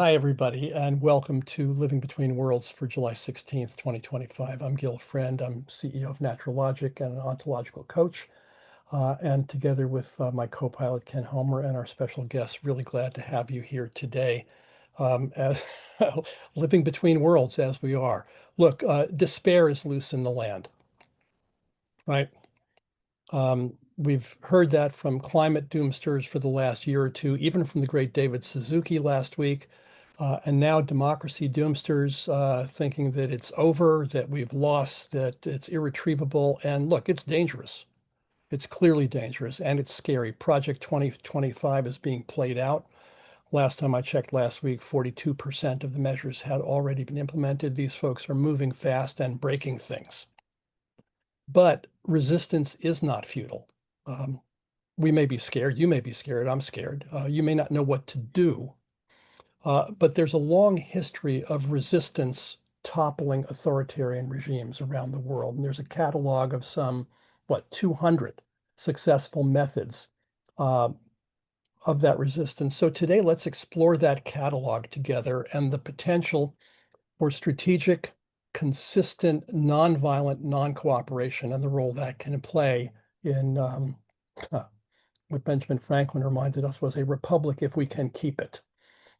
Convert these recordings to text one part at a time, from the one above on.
Hi, everybody, and welcome to Living Between Worlds for July 16th, 2025. I'm Gil Friend. I'm CEO of Natural Logic and an ontological coach. And together with my co-pilot, Ken Homer, and our special guest, really glad to have you here today as living between worlds as we are. Look, despair is loose in the land, right? We've heard that from climate doomsters for the last year or two, even from the great David Suzuki last week. And now democracy doomsters thinking that it's over, that we've lost, that it's irretrievable. And look, it's dangerous. It's clearly dangerous and it's scary. Project 2025 is being played out. Last time I checked last week, 42% of the measures had already been implemented. These folks are moving fast and breaking things. But resistance is not futile. We may be scared. You may be scared. I'm scared. You may not know what to do. But there's a long history of resistance toppling authoritarian regimes around the world. And there's a catalog of some, 200 successful methods of that resistance. So today, let's explore that catalog together and the potential for strategic, consistent, nonviolent non-cooperation and the role that can play in what Benjamin Franklin reminded us was a republic if we can keep it.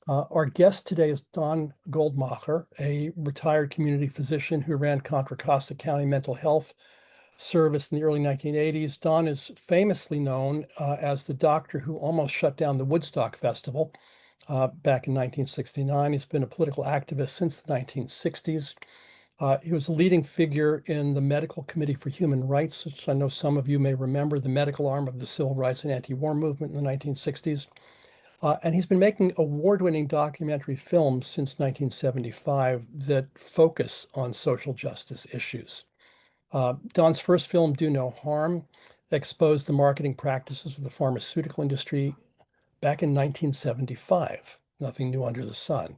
Our guest today is Don Goldmacher, a retired community physician who ran Contra Costa County Mental Health Service in the early 1980s. Don is famously known as the doctor who almost shut down the Woodstock Festival back in 1969. He's been a political activist since the 1960s. He was a leading figure in the Medical Committee for Human Rights, which I know some of you may remember, the medical arm of the civil rights and anti-war movement in the 1960s. And he's been making award-winning documentary films since 1975 that focus on social justice issues. Don's first film, Do No Harm, exposed the marketing practices of the pharmaceutical industry back in 1975. Nothing new under the sun.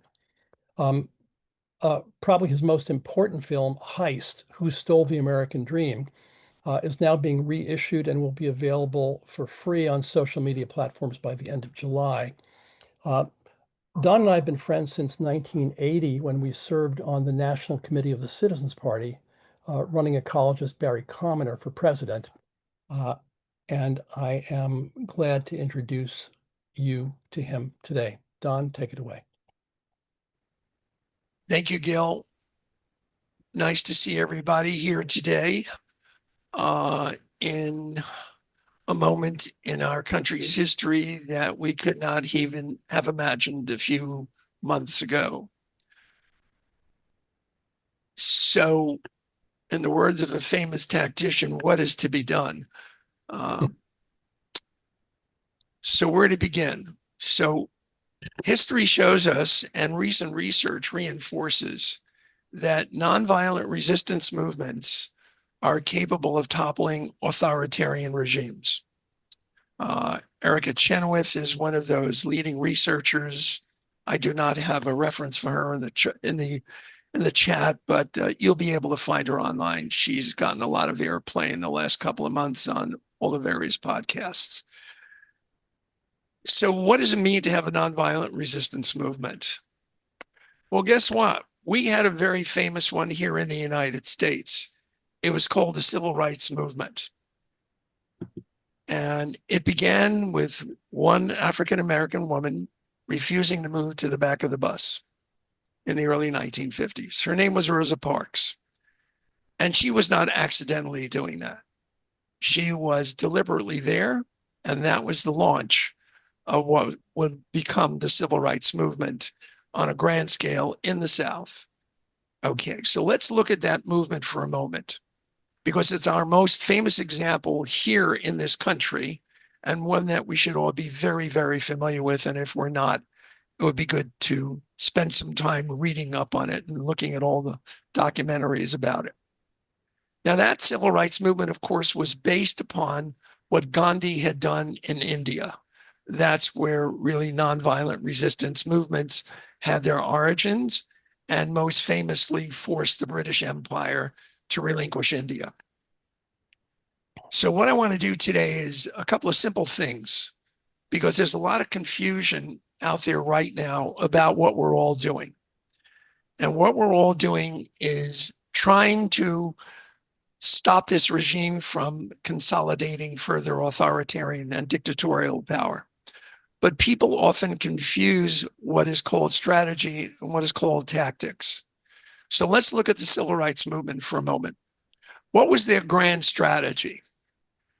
Probably his most important film, Heist, Who Stole the American Dream, is now being reissued and will be available for free on social media platforms by the end of July. Don and I have been friends since 1980 when we served on the National Committee of the Citizens Party, running ecologist Barry Commoner for president. And I am glad to introduce you to him today. Don, take it away. Thank you, Gil. Nice to see everybody here today in a moment in our country's history that we could not even have imagined a few months ago. So, in the words of a famous tactician, what is to be done? So where to begin? So history shows us, and recent research reinforces, that nonviolent resistance movements are capable of toppling authoritarian regimes. Erica Chenoweth is one of those leading researchers. I do not have a reference for her in the chat, but you'll be able to find her online. She's gotten a lot of airplay in the last couple of months on all the various podcasts. So what does it mean to have a nonviolent resistance movement? Well, guess what? We had a very famous one here in the United States. It was called the Civil Rights Movement. And it began with one African-American woman refusing to move to the back of the bus in the early 1950s. Her name was Rosa Parks. And she was not accidentally doing that. She was deliberately there, and that was the launch of what would become the civil rights movement on a grand scale in the South. Okay, so let's look at that movement for a moment, because it's our most famous example here in this country, and one that we should all be very, very familiar with. And if we're not, it would be good to spend some time reading up on it and looking at all the documentaries about it. Now, that civil rights movement, of course, was based upon what Gandhi had done in India. That's where really nonviolent resistance movements had their origins, and most famously forced the British Empire to relinquish India. So what I want to do today is a couple of simple things, because there's a lot of confusion out there right now about what we're all doing. And what we're all doing is trying to stop this regime from consolidating further authoritarian and dictatorial power. But people often confuse what is called strategy and what is called tactics. So let's look at the civil rights movement for a moment. What was their grand strategy?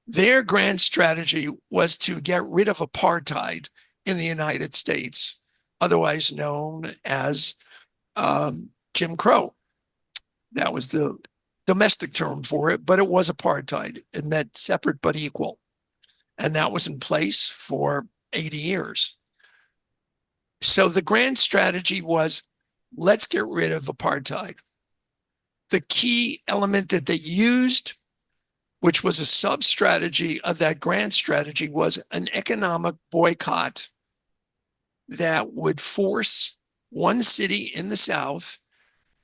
Their grand strategy was to get rid of apartheid in the United States, otherwise known as Jim Crow. That was the domestic term for it, but it was apartheid. It meant separate but equal. And that was in place for 80 years. So the grand strategy was, let's get rid of apartheid. The key element that they used, which was a sub-strategy of that grand strategy, was an economic boycott that would force one city in the South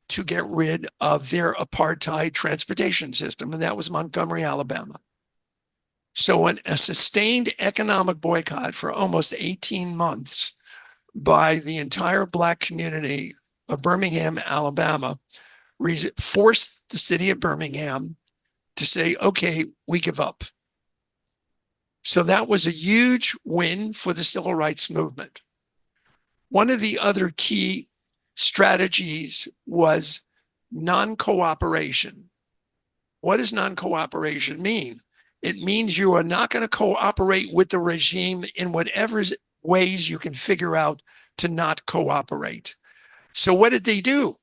to get rid of their apartheid transportation system, and that was Montgomery, Alabama. So a sustained economic boycott for almost 18 months by the entire Black community of Birmingham, Alabama, forced the city of Birmingham to say, okay, we give up. So that was a huge win for the civil rights movement. One of the other key strategies was non-cooperation. What does non-cooperation mean? It means you are not going to cooperate with the regime in whatever ways you can figure out to not cooperate. So what did they do?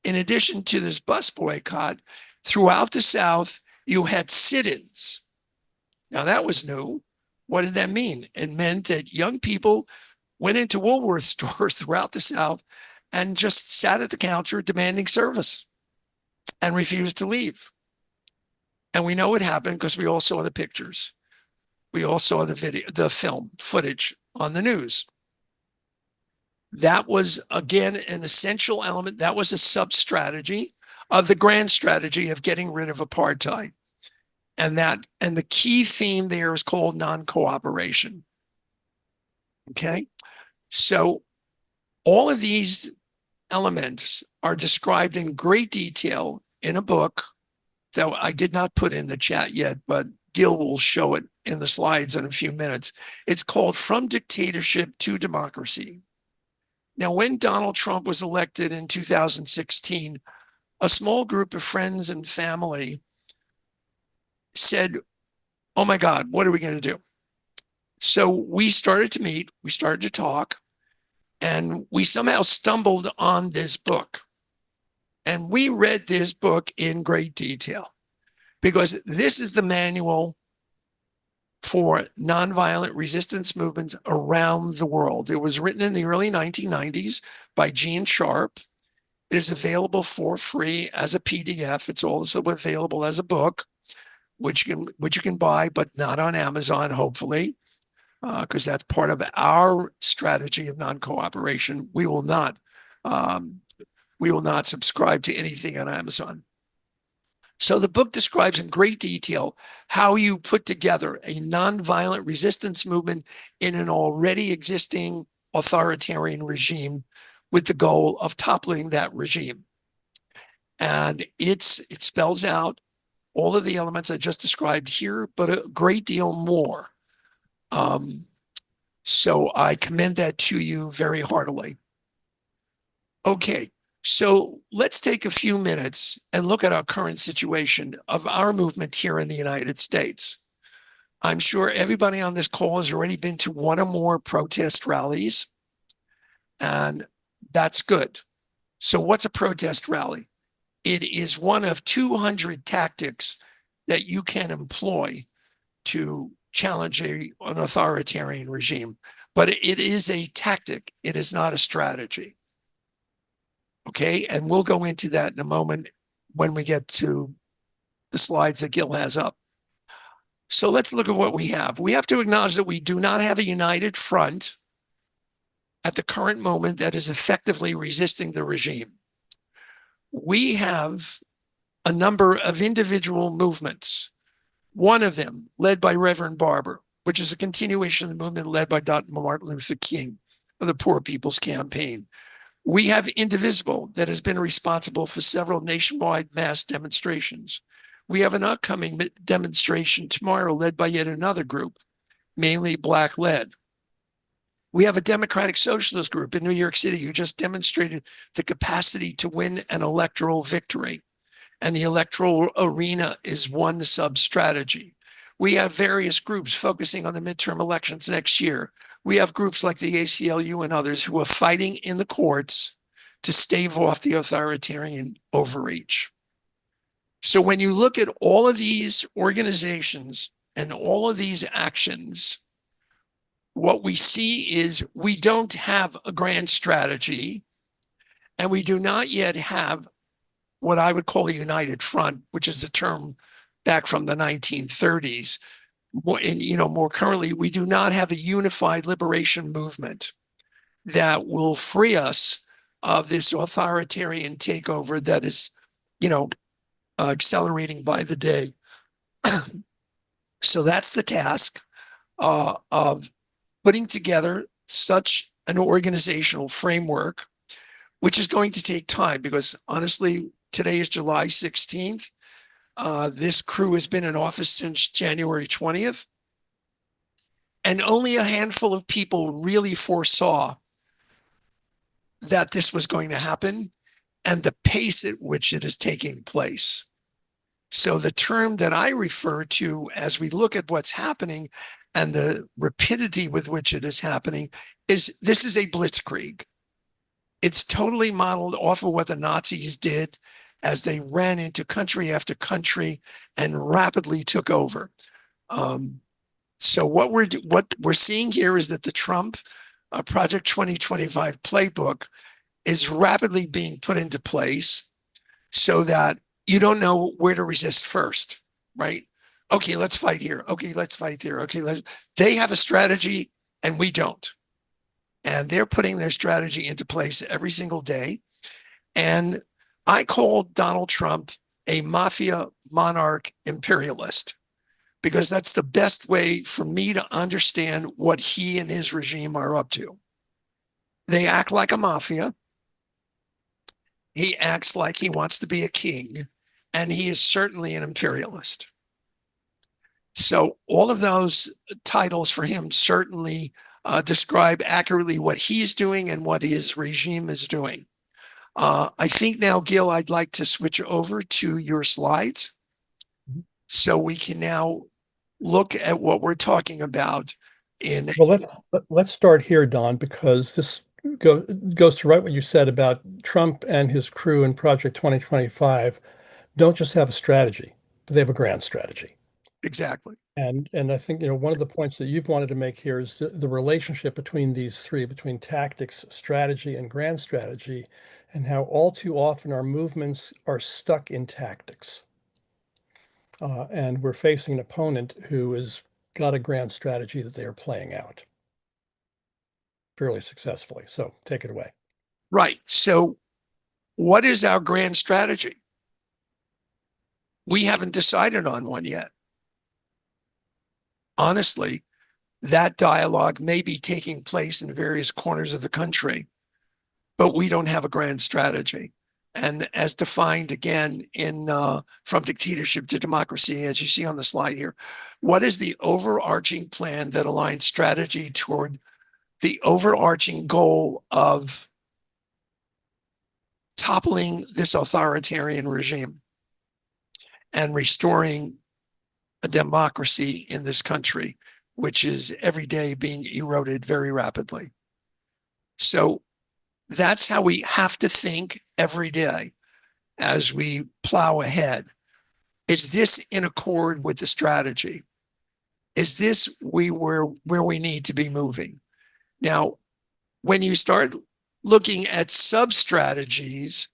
In addition to this bus boycott, throughout the South, you had sit-ins. Now that was new. What did that mean? It meant that young people went into Woolworth stores throughout the South and just sat at the counter demanding service and refused to leave. And we know what happened because we all saw the pictures. We all saw the video, the film footage on the news. That was, again, an essential element. That was a sub-strategy of the grand strategy of getting rid of apartheid. And the key theme there is called non-cooperation. Okay? So all of these elements are described in great detail in a book that I did not put in the chat yet, but Gil will show it in the slides in a few minutes. It's called From Dictatorship to Democracy. Now, when Donald Trump was elected in 2016, a small group of friends and family said, oh my God, what are we going to do? So we started to meet, we started to talk, and we somehow stumbled on this book. And we read this book in great detail because this is the manual for nonviolent resistance movements around the world. It was written in the early 1990s by Gene Sharp. It is available for free as a PDF. It's also available as a book, which you can buy, but not on Amazon, hopefully, because that's part of our strategy of non-cooperation. We will not subscribe to anything on Amazon. So the book describes in great detail how you put together a nonviolent resistance movement in an already existing authoritarian regime with the goal of toppling that regime. And it spells out all of the elements I just described here, but a great deal more. So I commend that to you very heartily. Okay. So let's take a few minutes and look at our current situation of our movement here in the United States. I'm sure everybody on this call has already been to one or more protest rallies, and that's good. So what's a protest rally? It is one of 200 tactics that you can employ to challenge an authoritarian regime. But it is a tactic. It is not a strategy. Okay, and we'll go into that in a moment when we get to the slides that Gil has up. So let's look at what we have. We have to acknowledge that we do not have a united front at the current moment that is effectively resisting the regime. We have a number of individual movements. One of them, led by Reverend Barber, which is a continuation of the movement led by Dr. Martin Luther King, of the Poor People's Campaign. We have Indivisible that has been responsible for several nationwide mass demonstrations. We have an upcoming demonstration tomorrow led by yet another group, mainly Black-led. We have a Democratic Socialist group in New York City who just demonstrated the capacity to win an electoral victory. And the electoral arena is one sub-strategy. We have various groups focusing on the midterm elections next year. We have groups like the ACLU and others who are fighting in the courts to stave off the authoritarian overreach. So when you look at all of these organizations and all of these actions, what we see is we don't have a grand strategy, and we do not yet have what I would call a united front, which is a term back from the 1930s. More currently, we do not have a unified liberation movement that will free us of this authoritarian takeover that is, accelerating by the day. So that's the task of putting together such an organizational framework, which is going to take time because honestly, today is July 16th. This crew has been in office since January 20th. And only a handful of people really foresaw that this was going to happen and the pace at which it is taking place. So the term that I refer to as we look at what's happening and the rapidity with which it is happening is this is a blitzkrieg. It's totally modeled off of what the Nazis did as they ran into country after country and rapidly took over. So what we're seeing here is that the Trump Project 2025 playbook is rapidly being put into place so that you don't know where to resist first, right? Okay, let's fight here. Okay, let's fight there. Okay, they have a strategy and we don't. And they're putting their strategy into place every single day. And I call Donald Trump a mafia monarch imperialist because that's the best way for me to understand what he and his regime are up to. They act like a mafia. He acts like he wants to be a king, and he is certainly an imperialist. So all of those titles for him certainly describe accurately what he's doing and what his regime is doing. I think now, Gil, I'd like to switch over to your slides so we can now look at what we're talking about. Well, let's start here, Don, because this goes to right what you said about Trump and his crew in Project 2025 don't just have a strategy, but they have a grand strategy. Exactly. And I think, one of the points that you've wanted to make here is the relationship between these three, between tactics, strategy, and grand strategy, and how all too often our movements are stuck in tactics. And we're facing an opponent who has got a grand strategy that they are playing out fairly successfully. So take it away. Right. So what is our grand strategy? We haven't decided on one yet. Honestly, that dialogue may be taking place in various corners of the country, but we don't have a grand strategy. And as defined again in From Dictatorship to Democracy, as you see on the slide here, what is the overarching plan that aligns strategy toward the overarching goal of toppling this authoritarian regime and restoring a democracy in this country, which is every day being eroded very rapidly? So that's how we have to think every day as we plow ahead. Is this in accord with the strategy? Is this where we need to be moving? Now, when you start looking at sub-strategies,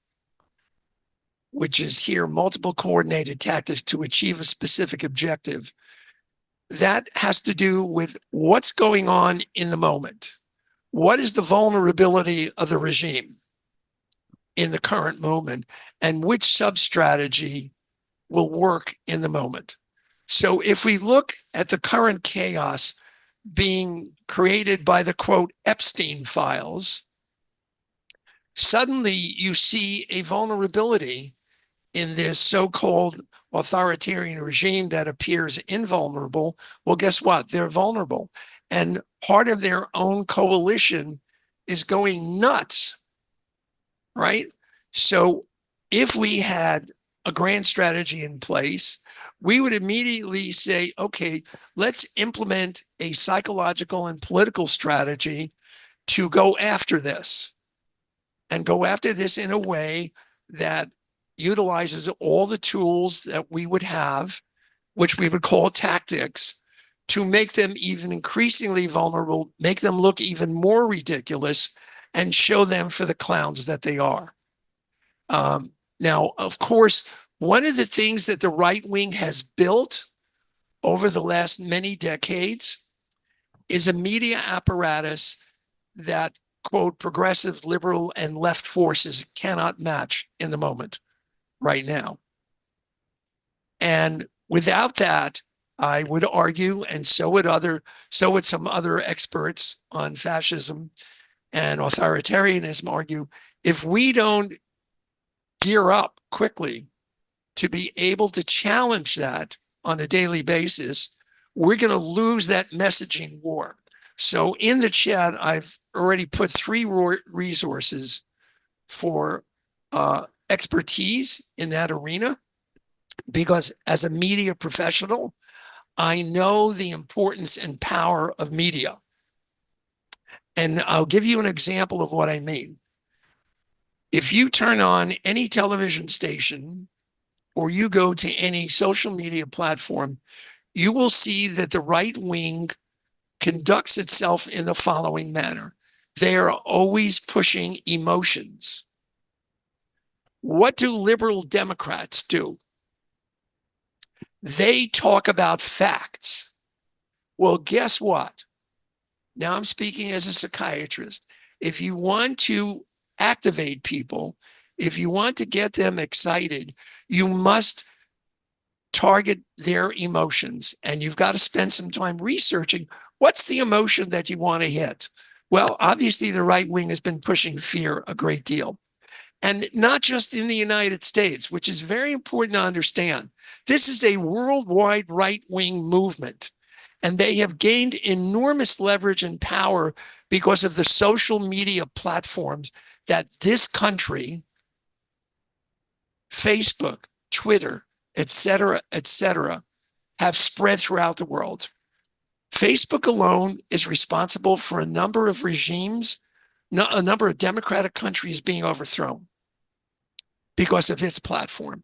which is here multiple coordinated tactics to achieve a specific objective, that has to do with what's going on in the moment. What is the vulnerability of the regime in the current moment, and which sub-strategy will work in the moment? So if we look at the current chaos being created by the quote Epstein files, suddenly you see a vulnerability in this so-called authoritarian regime that appears invulnerable. Well, guess what? They're vulnerable. And part of their own coalition is going nuts, right? So if we had a grand strategy in place, we would immediately say, okay, let's implement a psychological and political strategy to go after this, and go after this in a way that utilizes all the tools that we would have, which we would call tactics, to make them even increasingly vulnerable, make them look even more ridiculous, and show them for the clowns that they are. Now, of course, one of the things that the right wing has built over the last many decades is a media apparatus that, quote, progressive, liberal, and left forces cannot match in the moment right now. And without that, I would argue, and so would some other experts on fascism and authoritarianism argue, if we don't gear up quickly to be able to challenge that on a daily basis, we're going to lose that messaging war. So in the chat, I've already put 3 resources for expertise in that arena, because as a media professional, I know the importance and power of media. And I'll give you an example of what I mean. If you turn on any television station or you go to any social media platform, you will see that the right wing conducts itself in the following manner. They are always pushing emotions. What do liberal Democrats do? They talk about facts. Well, guess what? Now I'm speaking as a psychiatrist. If you want to activate people, if you want to get them excited, you must target their emotions, and you've got to spend some time researching what's the emotion that you want to hit. Well, obviously the right wing has been pushing fear a great deal, and not just in the United States, which is very important to understand. This is a worldwide right-wing movement, and they have gained enormous leverage and power because of the social media platforms that this country, Facebook, Twitter, et cetera, have spread throughout the world. Facebook alone is responsible for a number of regimes, a number of democratic countries being overthrown because of its platform.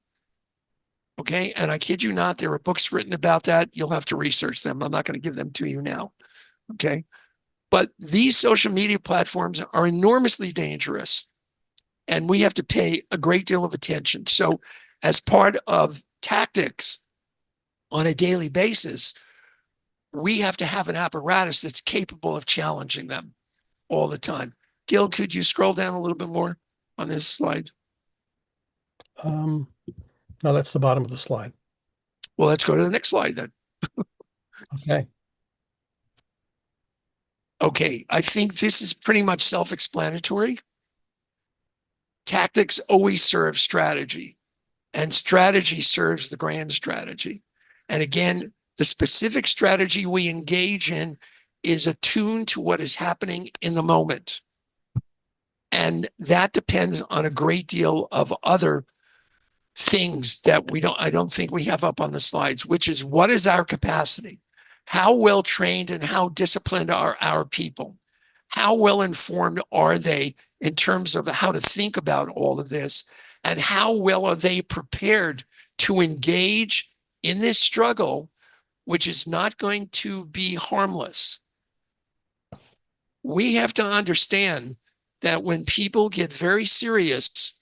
Okay, and I kid you not, there are books written about that. You'll have to research them. I'm not going to give them to you now. Okay, but these social media platforms are enormously dangerous, and we have to pay a great deal of attention. So as part of tactics on a daily basis, we have to have an apparatus that's capable of challenging them all the time. Gil, could you scroll down a little bit more on this slide? No, that's the bottom of the slide. Well, let's go to the next slide then. Okay. Okay, I think this is pretty much self-explanatory. Tactics always serve strategy, and strategy serves the grand strategy. And again, the specific strategy we engage in is attuned to what is happening in the moment. And that depends on a great deal of other things that I don't think we have up on the slides, which is, what is our capacity? How well trained and how disciplined are our people? How well informed are they in terms of how to think about all of this? And how well are they prepared to engage in this struggle, which is not going to be harmless? We have to understand that when people get very serious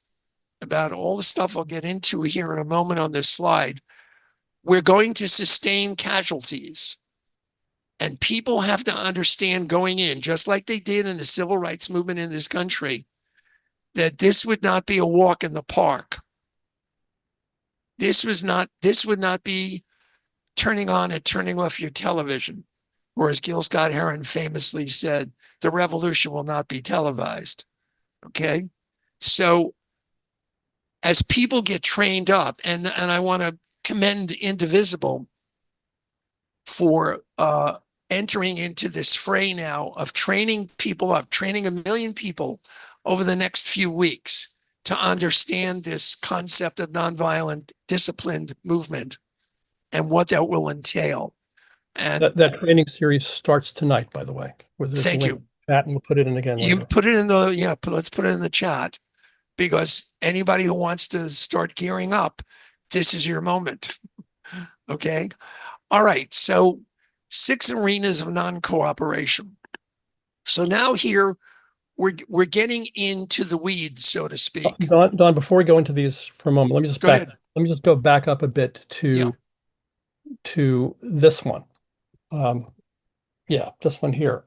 about all the stuff I'll get into here in a moment on this slide, we're going to sustain casualties. And people have to understand going in, just like they did in the civil rights movement in this country, that this would not be a walk in the park. This would not be turning on and turning off your television. or as Gil Scott Heron famously said, the revolution will not be televised. Okay. So as people get trained up, and I want to commend Indivisible for entering into this fray now of training people up, training 1 million people over the next few weeks to understand this concept of nonviolent disciplined movement and what that will entail. And that training series starts tonight, by the way, where there's a thank link you. in the chat, and we'll put it in again You later. put it in the, let's put it in the chat, because anybody who wants to start gearing up, this is your moment. Okay. All right. So 6 arenas of non-cooperation. So now here we're getting into the weeds, so to speak. Don, before we go into these for a moment, let me just go back up a bit Yeah. to this one. Yeah, this one here.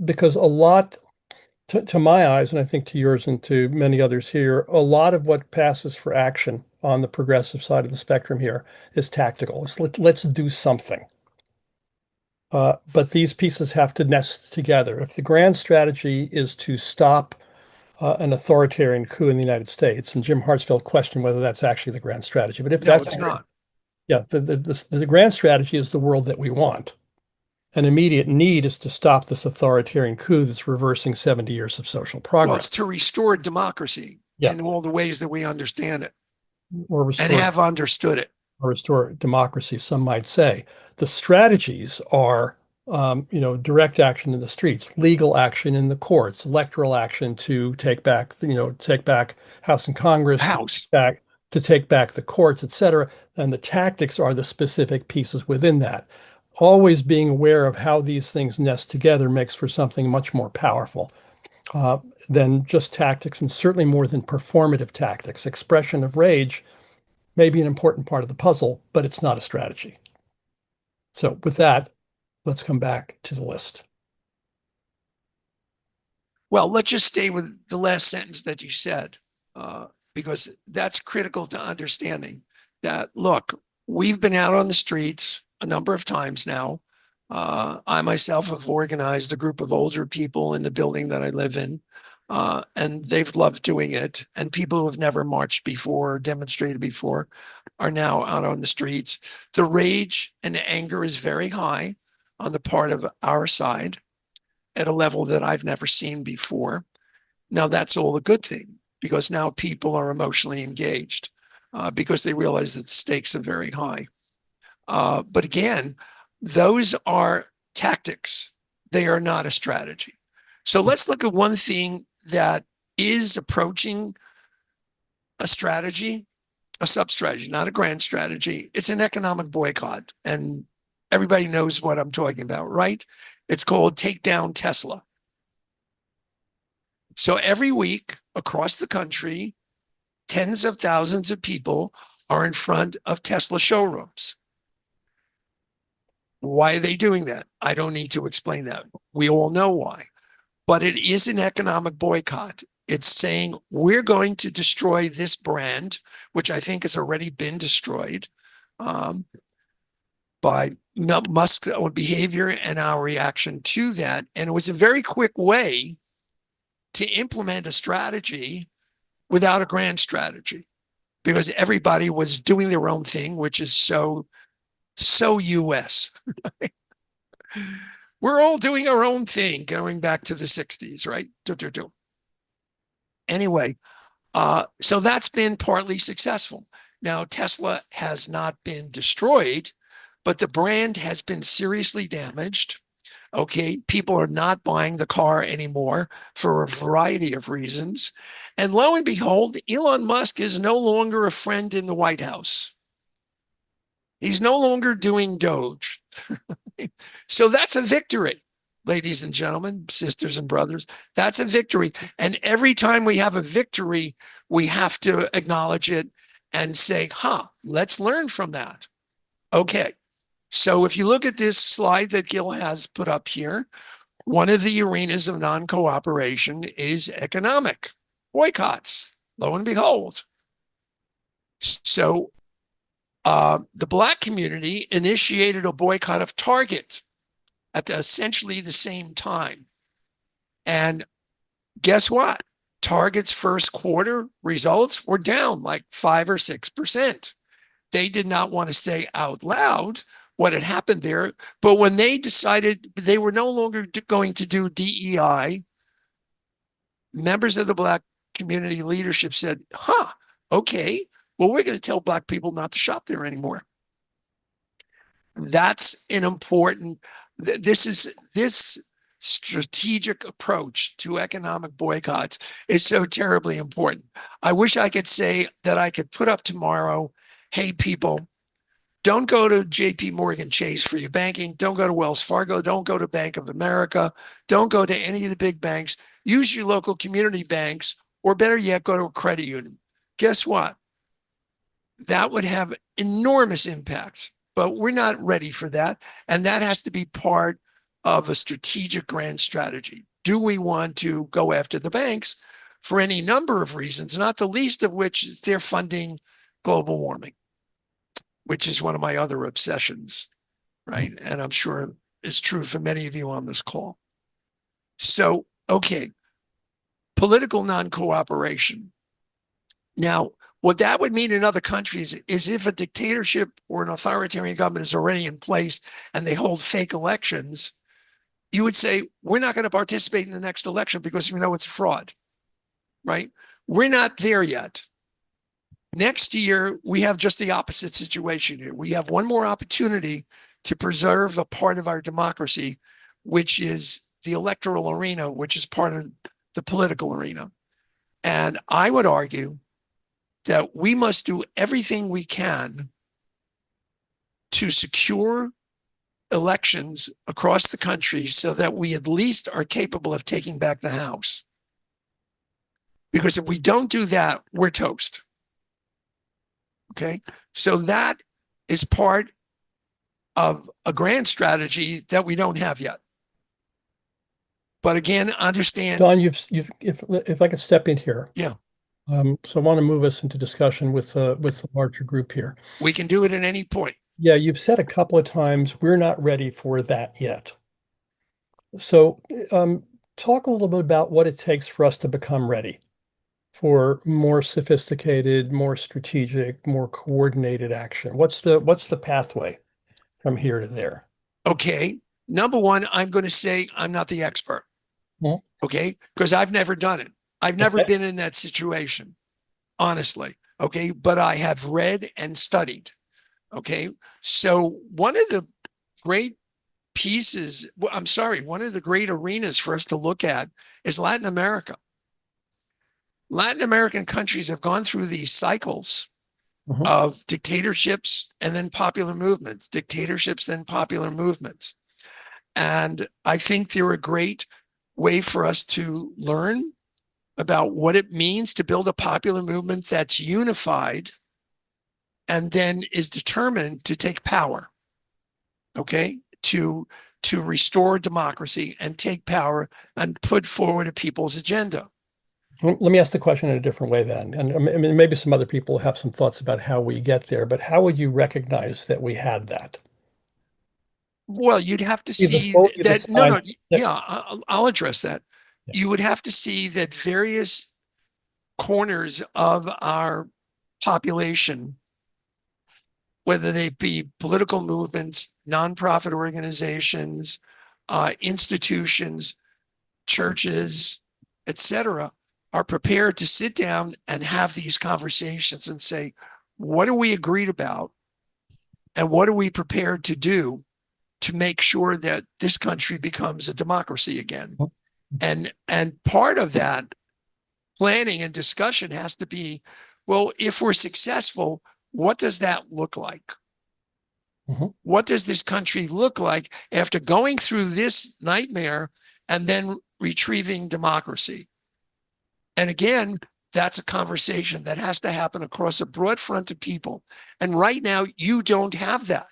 Because a lot, to my eyes, and I think to yours and to many others here, a lot of what passes for action on the progressive side of the spectrum here is tactical. Let's do something. But these pieces have to nest together. If the grand strategy is to stop an authoritarian coup in the United States, and Jim Hartsfield questioned whether that's actually the grand strategy, but if No, that's it's not. yeah, the grand strategy is the world that we want. An immediate need is to stop this authoritarian coup that's reversing 70 years of social progress. Well, it's to restore democracy in all the ways that we understand it and have understood it. Or restore democracy, some might say. The strategies are, direct action in the streets, legal action in the courts, electoral action to take back, take back House and Congress, to take back the courts, et cetera. And the tactics are the specific pieces within that. Always being aware of how these things nest together makes for something much more powerful than just tactics, and certainly more than performative tactics. Expression of rage may be an important part of the puzzle, but it's not a strategy. So with that, let's come back to the list. Well, let's just stay with the last sentence that you said, because that's critical to understanding that, look, we've been out on the streets a number of times now. I myself have organized a group of older people in the building that I live in, and they've loved doing it. And people who have never marched before or demonstrated before are now out on the streets. The rage and the anger is very high on the part of our side at a level that I've never seen before. Now, that's all a good thing, because now people are emotionally engaged because they realize that the stakes are very high. But again, those are tactics. They are not a strategy. So let's look at one thing that is approaching a strategy, a sub-strategy, not a grand strategy. It's an economic boycott. And everybody knows what I'm talking about, right? It's called Take Down Tesla. So every week across the country, tens of thousands of people are in front of Tesla showrooms. Why are they doing that? I don't need to explain that. We all know why. But it is an economic boycott. It's saying we're going to destroy this brand, which I think has already been destroyed by Musk's behavior and our reaction to that. And it was a very quick way to implement a strategy without a grand strategy, because everybody was doing their own thing, which is so US. We're all doing our own thing, going back to the 60s, right? Anyway, so that's been partly successful. Now, Tesla has not been destroyed, but the brand has been seriously damaged. Okay, people are not buying the car anymore for a variety of reasons. And lo and behold, Elon Musk is no longer a friend in the White House. He's no longer doing Doge. So that's a victory, ladies and gentlemen, sisters and brothers. That's a victory. And every time we have a victory, we have to acknowledge it and say, let's learn from that. Okay. So if you look at this slide that Gil has put up here, one of the arenas of non-cooperation is economic boycotts, lo and behold. So The Black community initiated a boycott of Target at essentially the same time. And guess what? Target's first quarter results were down like 5 or 6%. They did not want to say out loud what had happened there. But when they decided they were no longer going to do DEI, members of the Black community leadership said, okay, well, we're going to tell Black people not to shop there anymore. That's an important, this strategic approach to economic boycotts is so terribly important. I wish I could say that I could put up tomorrow, hey, people, don't go to JP Morgan Chase for your banking. Don't go to Wells Fargo. Don't go to Bank of America. Don't go to any of the big banks. Use your local community banks, or better yet, go to a credit union. Guess what? That would have enormous impacts, but we're not ready for that. And that has to be part of a strategic grand strategy. Do we want to go after the banks for any number of reasons, not the least of which is they're funding global warming, which is one of my other obsessions, right? And I'm sure it's true for many of you on this call. So, okay, political non-cooperation. Now, what that would mean in other countries is if a dictatorship or an authoritarian government is already in place and they hold fake elections, you would say, we're not going to participate in the next election because we know it's fraud, right? We're not there yet. Next year, we have just the opposite situation here. We have one more opportunity to preserve a part of our democracy, which is the electoral arena, which is part of the political arena. And I would argue that we must do everything we can to secure elections across the country so that we at least are capable of taking back the House. Because if we don't do that, we're toast. Okay, so that is part of a grand strategy that we don't have yet. But again, understand. Don, if I could step in here. Yeah. So I want to move us into discussion with the larger group here. We can do it at any point. Yeah, you've said a couple of times, we're not ready for that yet. So talk a little bit about what it takes for us to become ready for more sophisticated, more strategic, more coordinated action. What's the pathway from here to there? Okay. Number one, I'm going to say I'm not the expert. Okay. Because I've never done it. I've never been in that situation, honestly. Okay. But I have read and studied. Okay. So one of the great pieces, one of the great arenas for us to look at is Latin America. Latin American countries have gone through these cycles of dictatorships and then popular movements, dictatorships, then popular movements. And I think they're a great way for us to learn about what it means to build a popular movement that's unified and then is determined to take power, okay, to restore democracy and take power and put forward a people's agenda. Let me ask the question in a different way then. And I mean, maybe some other people have some thoughts about how we get there, but how would you recognize that we had that? Well, you'd have to see that. No, yeah, I'll address that. Yeah. You would have to see that various corners of our population, whether they be political movements, nonprofit organizations, institutions, churches, etc., are prepared to sit down and have these conversations and say, what are we agreed about? And what are we prepared to do to make sure that this country becomes a democracy again? And part of that planning and discussion has to be, well, if we're successful, what does that look like? What does this country look like after going through this nightmare and then retrieving democracy? And again, that's a conversation that has to happen across a broad front of people. And right now, you don't have that.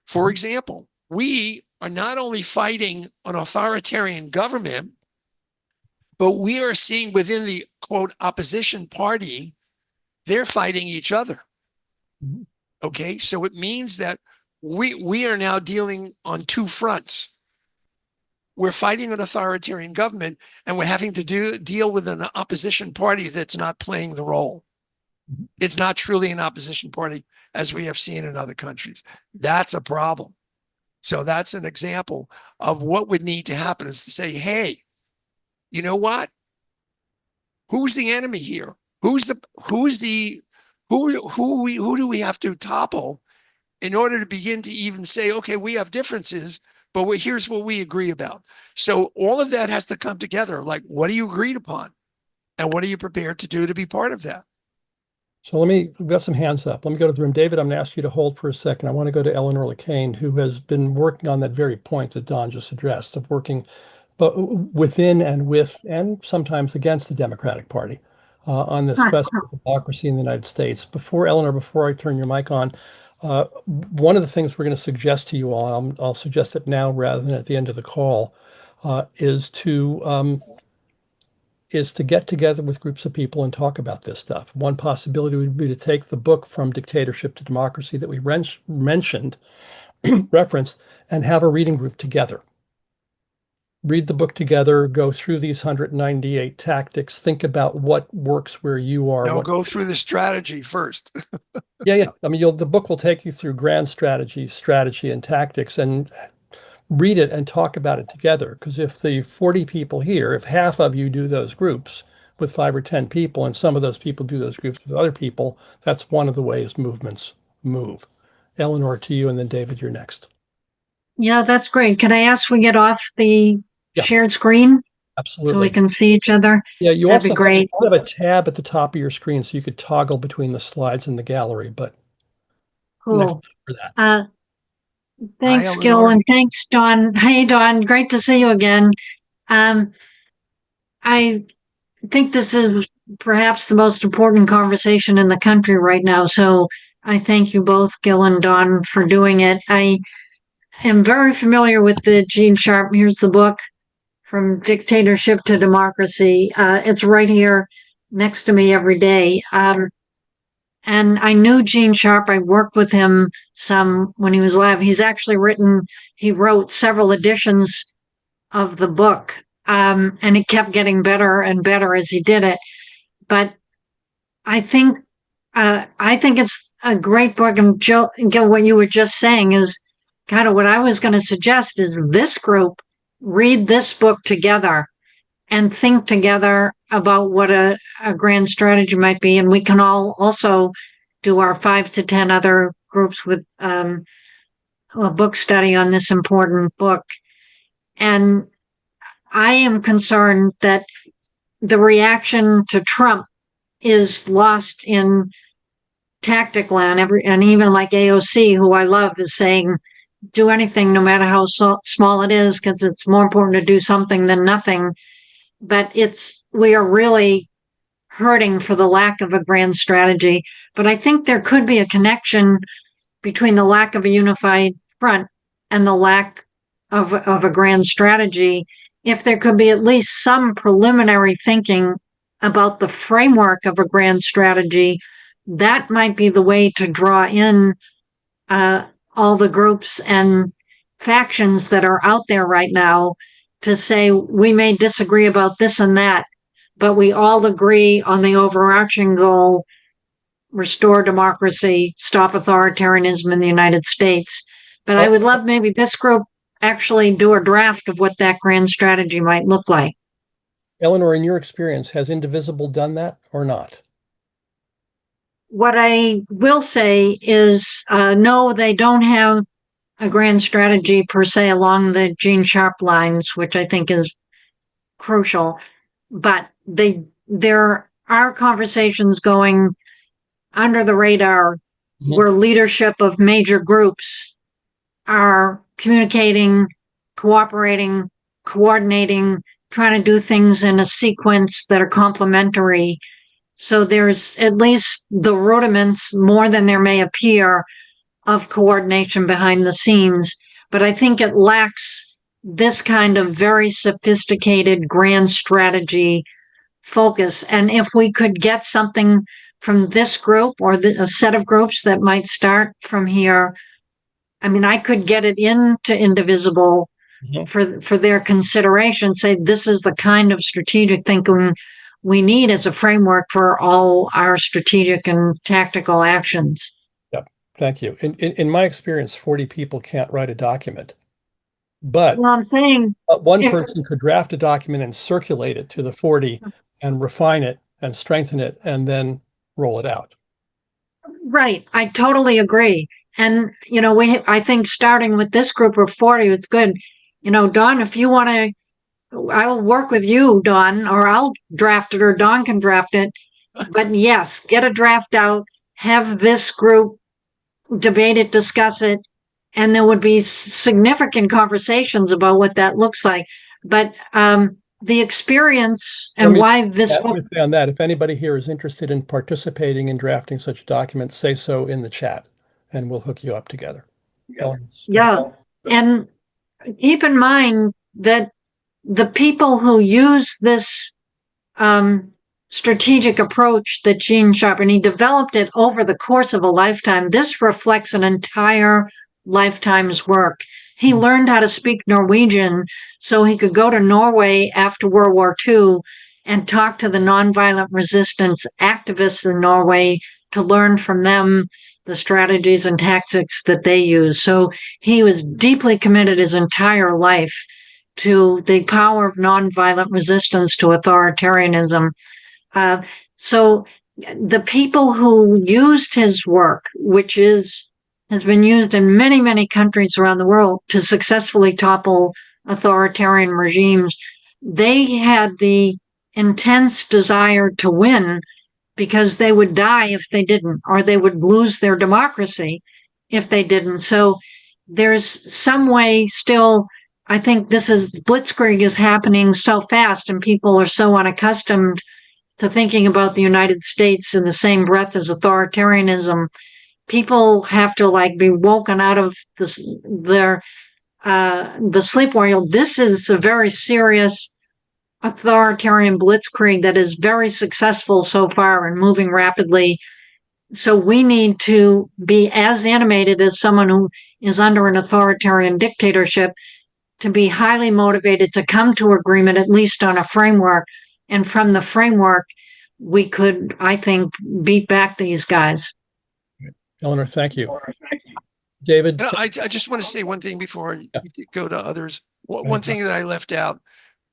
For example, we are not only fighting an authoritarian government, but we are seeing within the, quote, opposition party, they're fighting each other. Okay, so it means that we are now dealing on two fronts. We're fighting an authoritarian government, and we're having to deal with an opposition party that's not playing the role. It's not truly an opposition party as we have seen in other countries. That's a problem. So that's an example of what would need to happen, is to say, hey, you know what? Who's the enemy here? Who do we have to topple in order to begin to even say, okay, we have differences, but here's what we agree about. So all of that has to come together. Like, what do you agreed upon? And what are you prepared to do to be part of that? So we've got some hands up. Let me go to the room. David, I'm going to ask you to hold for a second. I want to go to Eleanor Lacane, who has been working on that very point that Don just addressed, of working but within and with and sometimes against the Democratic Party on this question of democracy in the United States. Eleanor, before I turn your mic on, one of the things we're going to suggest to you all, I'll suggest it now rather than at the end of the call, is to get together with groups of people and talk about this stuff. One possibility would be to take the book From Dictatorship to Democracy that we mentioned, referenced, and have a reading group together. Read the book together, go through these 198 tactics, think about what works where you are. Now go through the strategy first. Yeah. I mean, the book will take you through grand strategy, and tactics, and read it and talk about it together. Because if the 40 people here, if half of you do those groups with 5 or 10 people, and some of those people do those groups with other people, that's one of the ways movements move. Eleanor, to you, and then David, you're next. Yeah, that's great. Can I ask we get off the shared screen? Absolutely. So we can see each other? Yeah, you That'd also be great. have a tab at the top of your screen so you could toggle between the slides and the gallery, but cool. For that. Thanks, Gil, and thanks, Don. Hey, Don, great to see you again. I think this is perhaps the most important conversation in the country right now, so I thank you both, Gil and Don, for doing it. I am very familiar with the Gene Sharp. Here's the book, From Dictatorship to Democracy. It's right here next to me every day. And I knew Gene Sharp. I worked with him some when he was alive. He wrote several editions of the book. And it kept getting better and better as he did it. But I think it's a great book. And Gil, what you were just saying is kind of what I was going to suggest is this group read this book together and think together about what a grand strategy might be. And we can all also do our 5 to 10 other groups with a book study on this important book. And I am concerned that the reaction to Trump is lost in tactic land. And even like AOC, who I love, is saying, do anything, no matter how small it is, because it's more important to do something than nothing. But we are really hurting for the lack of a grand strategy. But I think there could be a connection between the lack of a unified front and the lack of a grand strategy. If there could be at least some preliminary thinking about the framework of a grand strategy, that might be the way to draw in all the groups and factions that are out there right now to say, we may disagree about this and that, but we all agree on the overarching goal: restore democracy, stop authoritarianism in the United States. But I would love maybe this group actually do a draft of what that grand strategy might look like. Eleanor, in your experience, has Indivisible done that or not? What I will say is, no, they don't have a grand strategy per se along the Gene Sharp lines, which I think is crucial. But there are conversations going under the radar where leadership of major groups are communicating, cooperating, coordinating, trying to do things in a sequence that are complementary. So there's at least the rudiments, more than there may appear, of coordination behind the scenes. But I think it lacks this kind of very sophisticated grand strategy focus. And if we could get something from this group or a set of groups that might start from here. I mean, I could get it into Indivisible for their consideration, say this is the kind of strategic thinking we need as a framework for all our strategic and tactical actions. Yep. Thank you. In my experience, 40 people can't write a document, but Well, I'm saying one person could draft a document and circulate it to the 40 and refine it and strengthen it and then roll it out. right, I totally agree. And I think starting with this group of 40 is good. Don, if you want to, I'll work with you, Don, or I'll draft it or Don can draft it. But yes, get a draft out, have this group debate it, discuss it, and there would be significant conversations about what that looks like. But the experience and why this book. On that, if anybody here is interested in participating in drafting such a document, say so in the chat, and we'll hook you up together. Yeah, and keep in mind that the people who use this strategic approach that Gene Sharp, and he developed it over the course of a lifetime. This reflects an entire lifetime's work. He learned how to speak Norwegian so he could go to Norway after World War II and talk to the nonviolent resistance activists in Norway to learn from them the strategies and tactics that they use. So he was deeply committed his entire life to the power of nonviolent resistance to authoritarianism. So the people who used his work, which has been used in many, many countries around the world to successfully topple authoritarian regimes, they had the intense desire to win because they would die if they didn't, or they would lose their democracy if they didn't. So there's some way still, I think Blitzkrieg is happening so fast and people are so unaccustomed to thinking about the United States in the same breath as authoritarianism. People have to be woken out of the sleep while this is a very serious authoritarian blitzkrieg that is very successful so far and moving rapidly. So we need to be as animated as someone who is under an authoritarian dictatorship, to be highly motivated to come to agreement, at least on a framework. And from the framework, we could, I think, beat back these guys. Eleanor, thank you. David? I just want to say one thing before you go to others. One thing that I left out,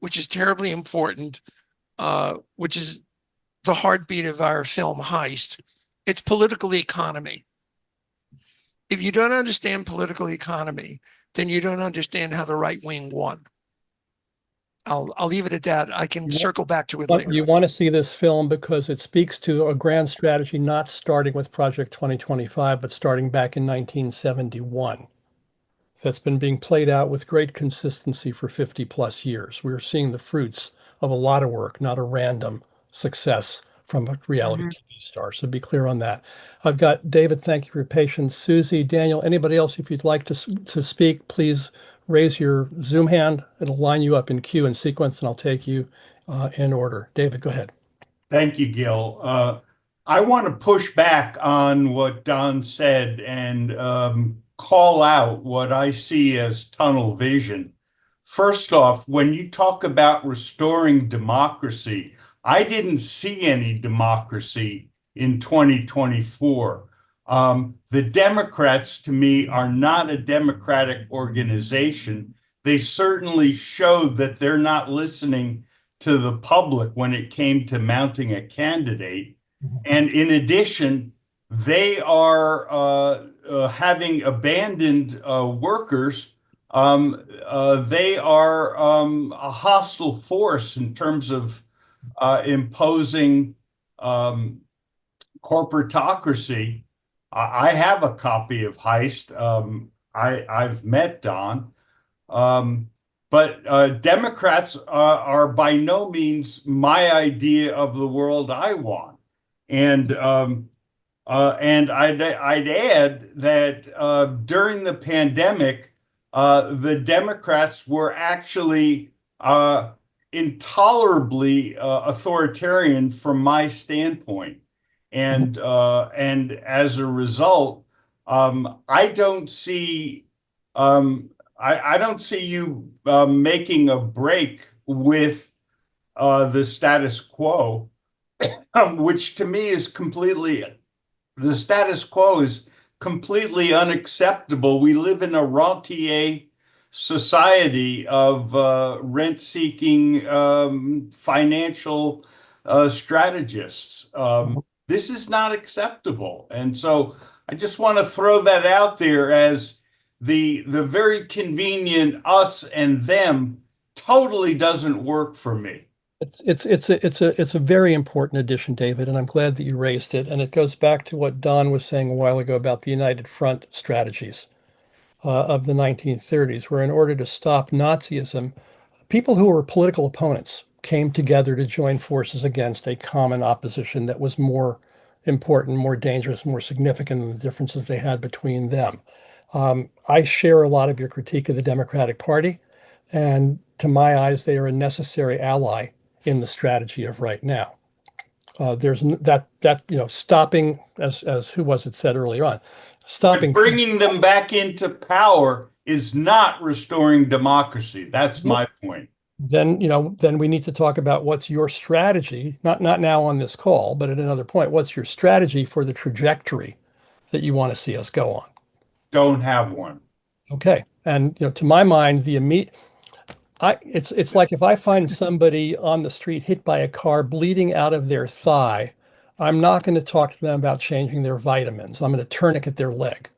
which is terribly important, which is the heartbeat of our film Heist. It's political economy. If you don't understand political economy, then you don't understand how the right wing won. I'll leave it at that. I can circle back to it later. You want to see this film because it speaks to a grand strategy, not starting with Project 2025, but starting back in 1971. That's been being played out with great consistency for 50 plus years. We're seeing the fruits of a lot of work, not a random success from a reality TV star. So be clear on that. I've got David, thank you for your patience. Susie, Daniel, anybody else, if you'd like to speak, please raise your Zoom hand. It'll line you up in queue and sequence, and I'll take you in order. David, go ahead. Thank you, Gil. I want to push back on what Don said and call out what I see as tunnel vision. First off, when you talk about restoring democracy, I didn't see any democracy in 2024. The Democrats, to me, are not a democratic organization. They certainly showed that they're not listening to the public when it came to mounting a candidate. And in addition, they are having abandoned workers. They are a hostile force in terms of imposing corporatocracy. I have a copy of Heist. I've met Don. But Democrats are by no means my idea of the world I want. And I'd add that during the pandemic, the Democrats were actually intolerably authoritarian from my standpoint. and as a result, I don't see I don't see you making a break with the status quo, which to me is the status quo is completely unacceptable. We live in a rentier society of rent-seeking financial strategists. This is not acceptable. And so I just want to throw that out there as the very convenient us and them totally doesn't work for me. It's a very important addition, David, and I'm glad that you raised it. And it goes back to what Don was saying a while ago about the United Front strategies of the 1930s, where in order to stop Nazism, people who were political opponents came together to join forces against a common opposition that was more important, more dangerous, more significant than the differences they had between them. I share a lot of your critique of the Democratic Party, and to my eyes, they are a necessary ally in the strategy of right now. There's stopping, as who was it said earlier on, stopping. But bringing them back into power is not restoring democracy. That's my point. Then we need to talk about what's your strategy, not now on this call, but at another point. What's your strategy for the trajectory that you want to see us go on? Don't have one. Okay, and to my mind, it's like if I find somebody on the street hit by a car bleeding out of their thigh, I'm not going to talk to them about changing their vitamins. I'm going to tourniquet their leg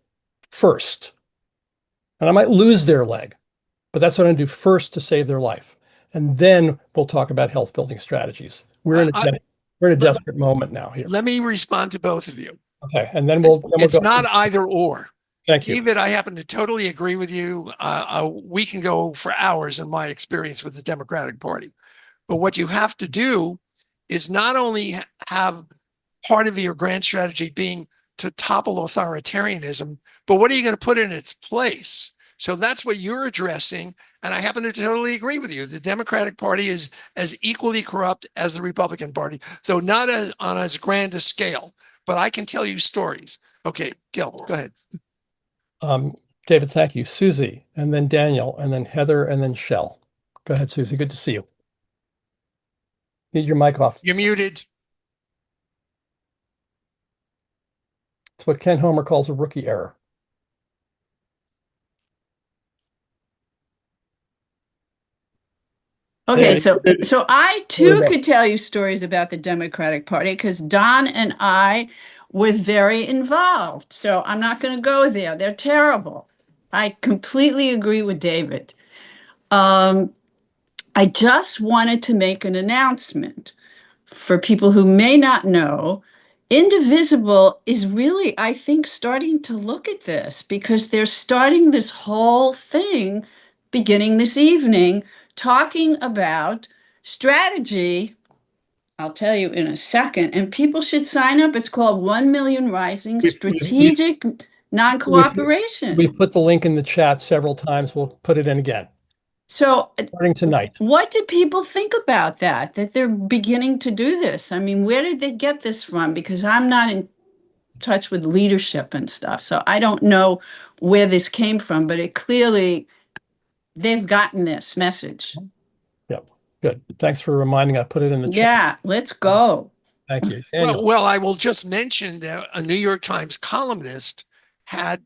first. And I might lose their leg, but that's what I'm going to do first to save their life. And then we'll talk about health building strategies. We're in a desperate moment now here. Let me respond to both of you. Okay, and then we'll It's go. not either or. Thank you. David, I happen to totally agree with you. We can go for hours in my experience with the Democratic Party. But what you have to do is not only have part of your grand strategy being to topple authoritarianism, but what are you going to put in its place? So that's what you're addressing. And I happen to totally agree with you. The Democratic Party is as equally corrupt as the Republican Party, though not on as grand a scale. But I can tell you stories. Okay, Gil, go ahead. David, thank you. Susie, and then Daniel, and then Heather, and then Shell. Go ahead, Susie. Good to see you. Need your mic off. You're muted. It's what Ken Homer calls a rookie error. Okay, so I too could tell you stories about the Democratic Party because Don and I were very involved. So I'm not going to go there. They're terrible. I completely agree with David. I just wanted to make an announcement for people who may not know. Indivisible is really, I think, starting to look at this because they're starting this whole thing beginning this evening, talking about strategy. I'll tell you in a second, and people should sign up. It's called 1 Million Rising Strategic Non-Cooperation. We've put the link in the chat several times. We'll put it in again. So starting tonight. What do people think about that they're beginning to do this? I mean, where did they get this from? Because I'm not in touch with leadership and stuff, so I don't know where this came from, but it clearly they've gotten this message. Yep. Good. Thanks for reminding. I put it in the chat. Yeah, let's go. Thank you. Well, I will just mention that a New York Times columnist had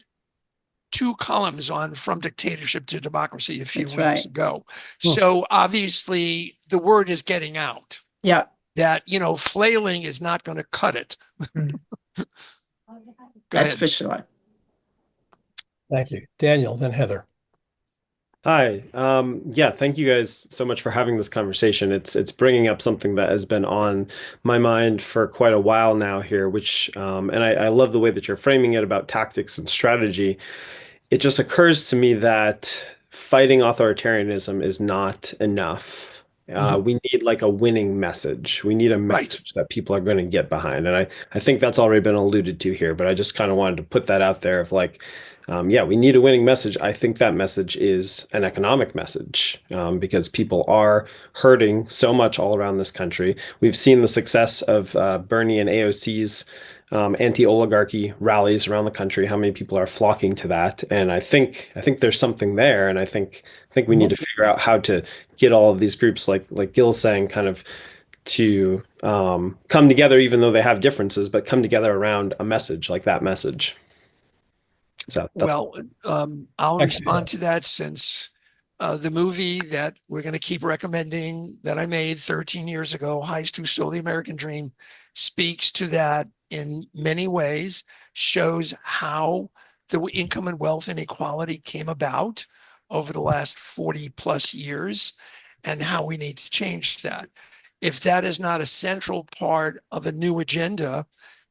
2 columns on From Dictatorship to Democracy a few weeks ago. So obviously the word is getting out. Yeah. That, flailing is not going to cut it. That's for sure. Thank you. Daniel, then Heather. Hi. Yeah, thank you guys so much for having this conversation. It's bringing up something that has been on my mind for quite a while now here, which, and I love the way that you're framing it about tactics and strategy. It just occurs to me that fighting authoritarianism is not enough. We need like a winning message. We need a message that people are going to get behind. And I think that's already been alluded to here, but I just kind of wanted to put that out there of like, yeah, we need a winning message. I think that message is an economic message, because people are hurting so much all around this country. We've seen the success of Bernie and AOC's anti-oligarchy rallies around the country. How many people are flocking to that? And I think there's something there, and I think we need to figure out how to get all of these groups, like Gil's saying, kind of to come together, even though they have differences, but come together around a message like that message. So Well, I'll respond to that, since the movie that we're going to keep recommending that I made 13 years ago, Heist Who Stole the American Dream, speaks to that in many ways, shows how the income and wealth inequality came about over the last 40 plus years and how we need to change that. If that is not a central part of a new agenda,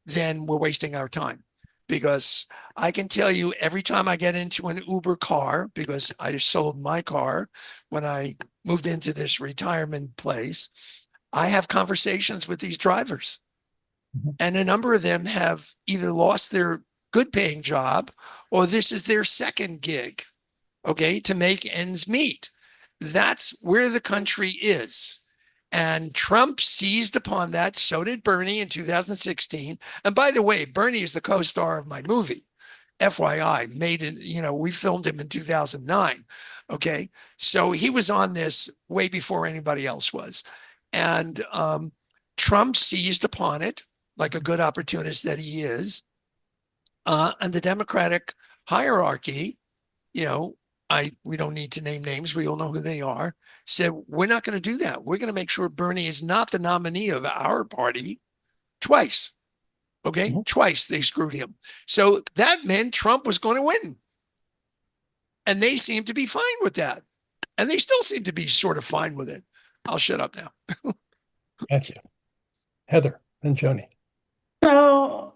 then we're wasting our time. Because I can tell you, every time I get into an Uber car, because I sold my car when I moved into this retirement place, I have conversations with these drivers. And a number of them have either lost their good paying job, or this is their second gig, okay, to make ends meet. That's where the country is. And Trump seized upon that. So did Bernie in 2016. And by the way, Bernie is the co-star of my movie. FYI, made it, we filmed him in 2009. Okay. So he was on this way before anybody else was. And Trump seized upon it like a good opportunist that he is. And the Democratic hierarchy, we don't need to name names. We all know who they are. Said, we're not going to do that. We're going to make sure Bernie is not the nominee of our party twice. Okay. Twice they screwed him. So that meant Trump was going to win. And they seem to be fine with that. And they still seem to be sort of fine with it. I'll shut up now. Thank you. Heather and Joni. So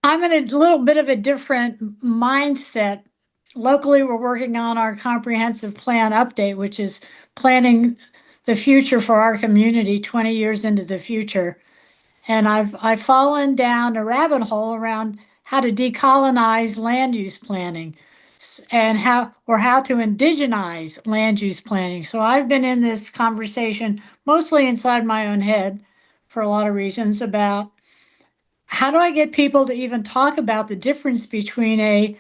I'm in a little bit of a different mindset. Locally, we're working on our comprehensive plan update, which is planning the future for our community 20 years into the future. And I've fallen down a rabbit hole around how to decolonize land use planning and how to indigenize land use planning. So I've been in this conversation mostly inside my own head for a lot of reasons about how do I get people to even talk about the difference between a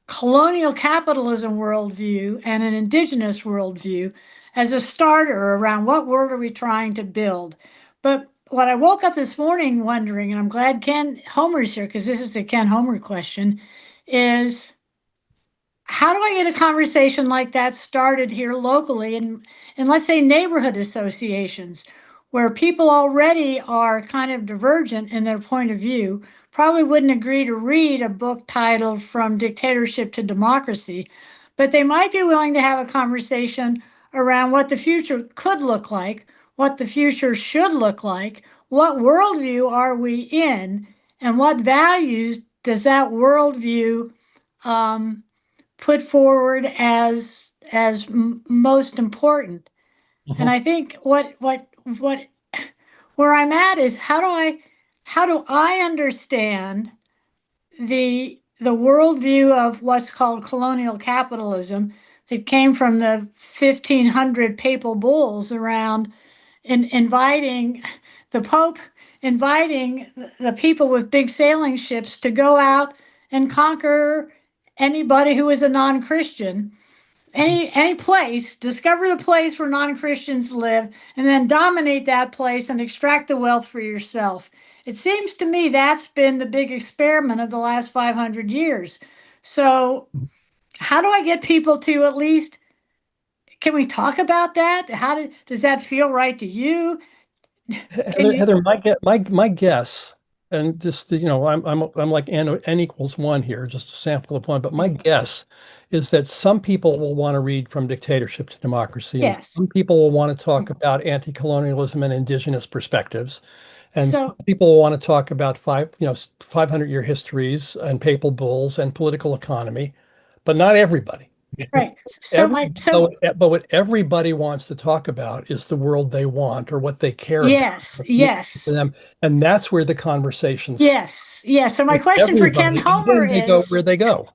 colonial capitalism worldview and an indigenous worldview as a starter around what world are we trying to build. But what I woke up this morning wondering, and I'm glad Ken Homer's here because this is a Ken Homer question, is how do I get a conversation like that started here locally in let's say neighborhood associations where people already are kind of divergent in their point of view, probably wouldn't agree to read a book titled From Dictatorship to Democracy, but they might be willing to have a conversation around what the future could look like, what the future should look like, what worldview are we in, and what values does that worldview put forward as most important. And I think what where I'm at is how do I understand the worldview of what's called colonial capitalism that came from the 1500 papal bulls around inviting the Pope, inviting the people with big sailing ships to go out and conquer anybody who is a non-Christian, any place, discover the place where non-Christians live, and then dominate that place and extract the wealth for yourself. It seems to me that's been the big experiment of the last 500 years. So how do I get people to at least, can we talk about that? Does that feel right to you? Heather, my guess, and just I'm like n equals 1 here, just a sample of one. But my guess is that some people will want to read From Dictatorship to Democracy, and Yes. some people will want to talk about anti-colonialism and indigenous perspectives, and So people will want to talk about 500-year histories and papal bulls and political economy, but not everybody. Right. So But what everybody wants to talk about is the world they want or what they care about yes, for yes, them. And that's where the conversations yes, yes. So my with question for Ken everybody, and Homer then they go is, where they go.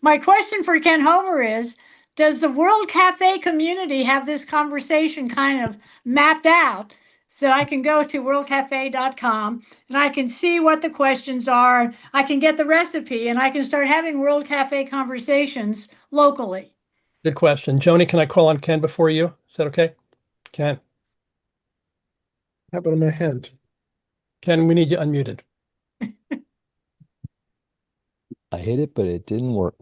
my question for Ken Homer is, does the World Cafe community have this conversation kind of mapped out? So I can go to worldcafe.com and I can see what the questions are. I can get the recipe and I can start having World Cafe conversations locally. Good question. Joni, can I call on Ken before you? Is that okay? Ken, How about a hint? Ken, we need you unmuted. I hate it, but it didn't work.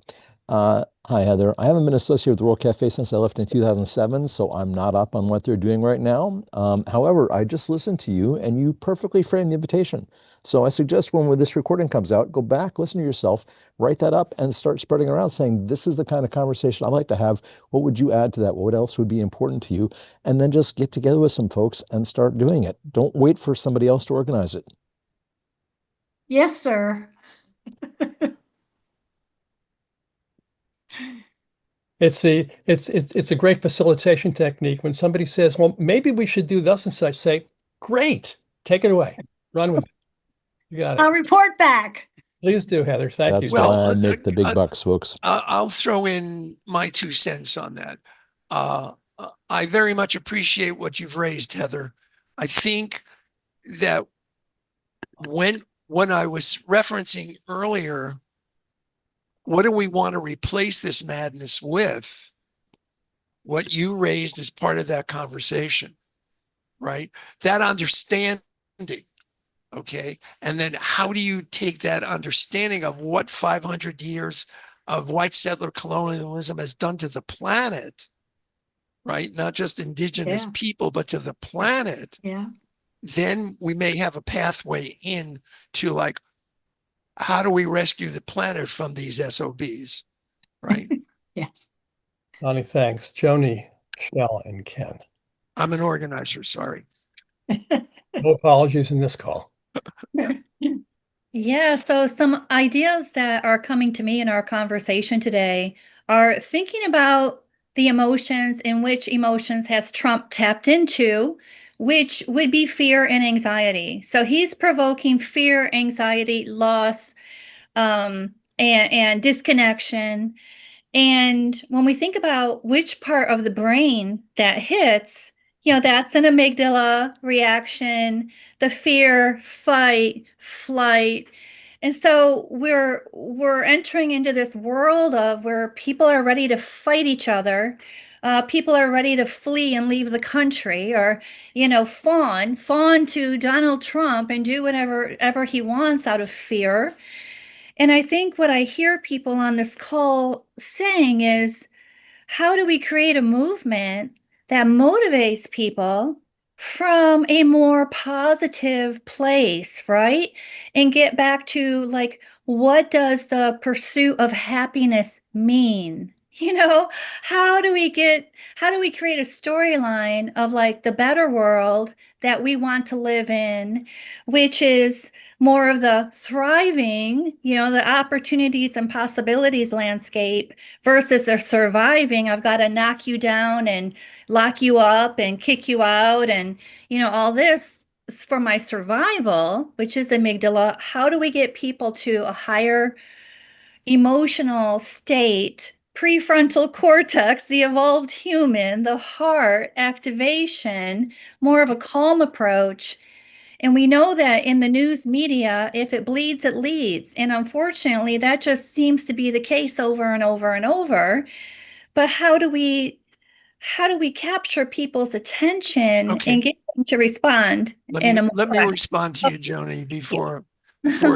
Hi, Heather. I haven't been associated with the World Cafe since I left in 2007, so I'm not up on what they're doing right now. However, I just listened to you and you perfectly framed the invitation. So I suggest when this recording comes out, go back, listen to yourself, write that up and start spreading around saying, this is the kind of conversation I'd like to have. What would you add to that? What else would be important to you? And then just get together with some folks and start doing it. Don't wait for somebody else to organize it. Yes, sir. It's a great facilitation technique. When somebody says, well, maybe we should do thus and such, say, great, take it away. Run with it. You got I'll it. report back. Please do, Heather. Thank That's you. why I make the big bucks, folks. I'll throw in my 2 cents on that. I very much appreciate what you've raised, Heather. I think that when I was referencing earlier, what do we want to replace this madness with? What you raised as part of that conversation, right? That understanding, okay? And then how do you take that understanding of what 500 years of white settler colonialism has done to the planet, right? Not just indigenous people, but to the planet. Yeah. Then we may have a pathway in to like, how do we rescue the planet from these SOBs, right? Yes. Donnie, thanks. Joni, Shell, and Ken. I'm an organizer, sorry. No apologies in this call. Yeah, so some ideas that are coming to me in our conversation today are thinking about the emotions and which emotions has Trump tapped into, which would be fear and anxiety. So he's provoking fear, anxiety, loss, and disconnection. And when we think about which part of the brain that hits, that's an amygdala reaction, the fear, fight, flight. And so we're entering into this world of where people are ready to fight each other. People are ready to flee and leave the country, or fawn to Donald Trump and do whatever he wants out of fear. And I think what I hear people on this call saying is, how do we create a movement that motivates people from a more positive place, right? And get back to like, what does the pursuit of happiness mean? How do we create a storyline of like the better world that we want to live in, which is more of the thriving, the opportunities and possibilities landscape versus a surviving, I've got to knock you down and lock you up and kick you out and, all this for my survival, which is amygdala. How do we get people to a higher emotional state, prefrontal cortex, the evolved human, the heart activation, more of a calm approach? And we know that in the news media, if it bleeds, it leads. And unfortunately, that just seems to be the case over and over and over. But how do we capture people's attention and get them to respond? Let me respond to you, Joni, before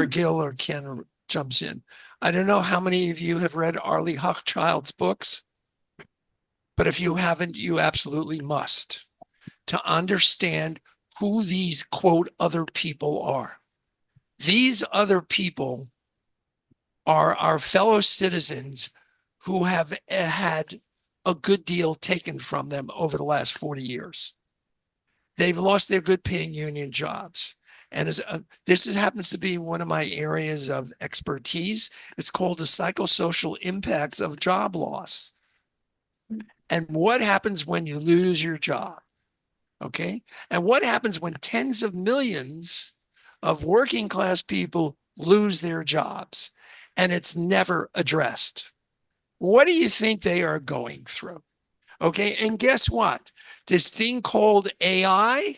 Gil or Ken jumps in. I don't know how many of you have read Arlie Hochschild's books, but if you haven't, you absolutely must, to understand who these quote other people are. These other people are our fellow citizens who have had a good deal taken from them over the last 40 years. They've lost their good paying union jobs. And this happens to be one of my areas of expertise. It's called the psychosocial impacts of job loss. And what happens when you lose your job? Okay. And what happens when tens of millions of working class people lose their jobs and it's never addressed? What do you think they are going through? Okay. And guess what? This thing called AI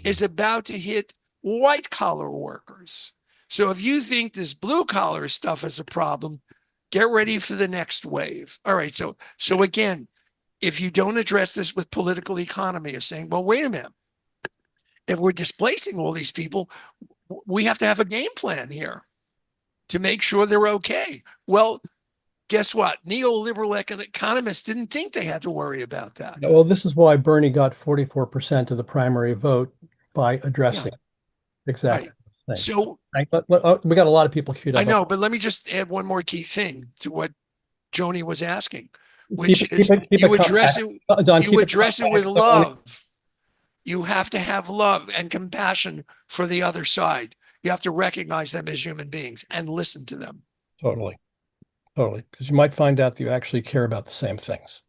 is about to hit white collar workers. So if you think this blue collar stuff is a problem, get ready for the next wave. All right. So again, if you don't address this with political economy of saying, well, wait a minute, if we're displacing all these people, we have to have a game plan here to make sure they're okay. Well, guess what? Neoliberal economists didn't think they had to worry about that. Well, this is why Bernie got 44% of the primary vote by addressing exactly the thing. So we got a lot of people queued up. I know, but let me just add one more key thing to what Joni was asking, which is you address it with love. You have to have love and compassion for the other side. You have to recognize them as human beings and listen to them. Totally. Because you might find out that you actually care about the same things.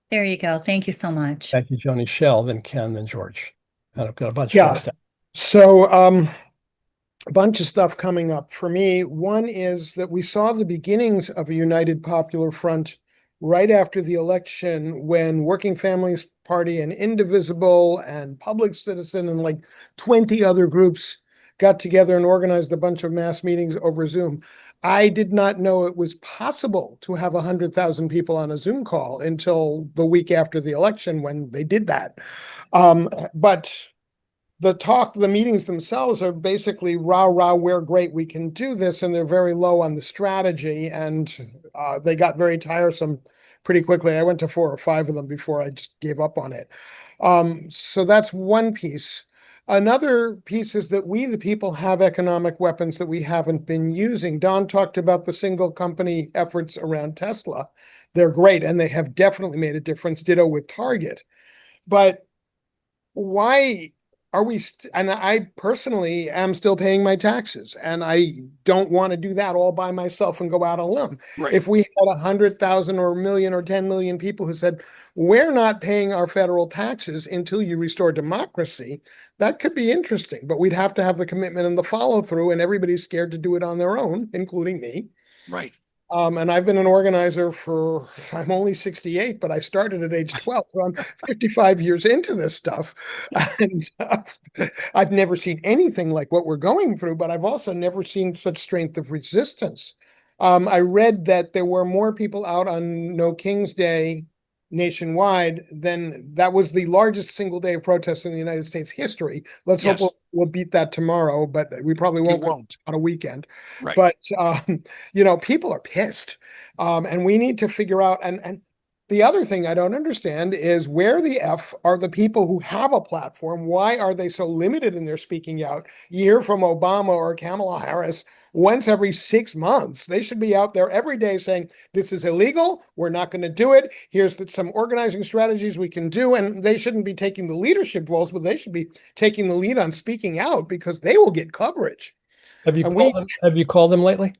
There you go. Thank you so much. Thank you, Joni. Shell, then Ken, then George. And I've got a bunch Yeah. of stuff. So a bunch of stuff coming up for me. One is that we saw the beginnings of a united popular front right after the election when Working Families Party and Indivisible and Public Citizen and like 20 other groups got together and organized a bunch of mass meetings over Zoom. I did not know it was possible to have 100,000 people on a Zoom call until the week after the election when they did that. But the meetings themselves are basically rah, we're great, we can do this. And they're very low on the strategy. And they got very tiresome pretty quickly. I went to 4 or 5 of them before I just gave up on it. So that's one piece. Another piece is that we, the people, have economic weapons that we haven't been using. Don talked about the single company efforts around Tesla. They're great, and they have definitely made a difference, ditto with Target. But why are we, and I personally am still paying my taxes, and I don't want to do that all by myself and go out on a limb. Right. If we had 100,000 or 1 million or 10 million people who said, we're not paying our federal taxes until you restore democracy, that could be interesting, but we'd have to have the commitment and the follow through, and everybody's scared to do it on their own, including me. Right. And I've been an organizer I'm only 68, but I started at age 12. So I'm 55 years into this stuff. And I've never seen anything like what we're going through, but I've also never seen such strength of resistance. I read that there were more people out on No King's Day nationwide than that was the largest single day of protest in the United States history. Let's hope we'll beat that tomorrow, but we probably won't on a weekend. Right. But people are pissed, and we need to figure out. And the other thing I don't understand is where the F are the people who have a platform? Why are they so limited in their speaking out? You hear from Obama or Kamala Harris once every 6 months. They should be out there every day saying, this is illegal. We're not going to do it. Here's some organizing strategies we can do. And they shouldn't be taking the leadership roles, but they should be taking the lead on speaking out because they will get coverage. Have you called them lately?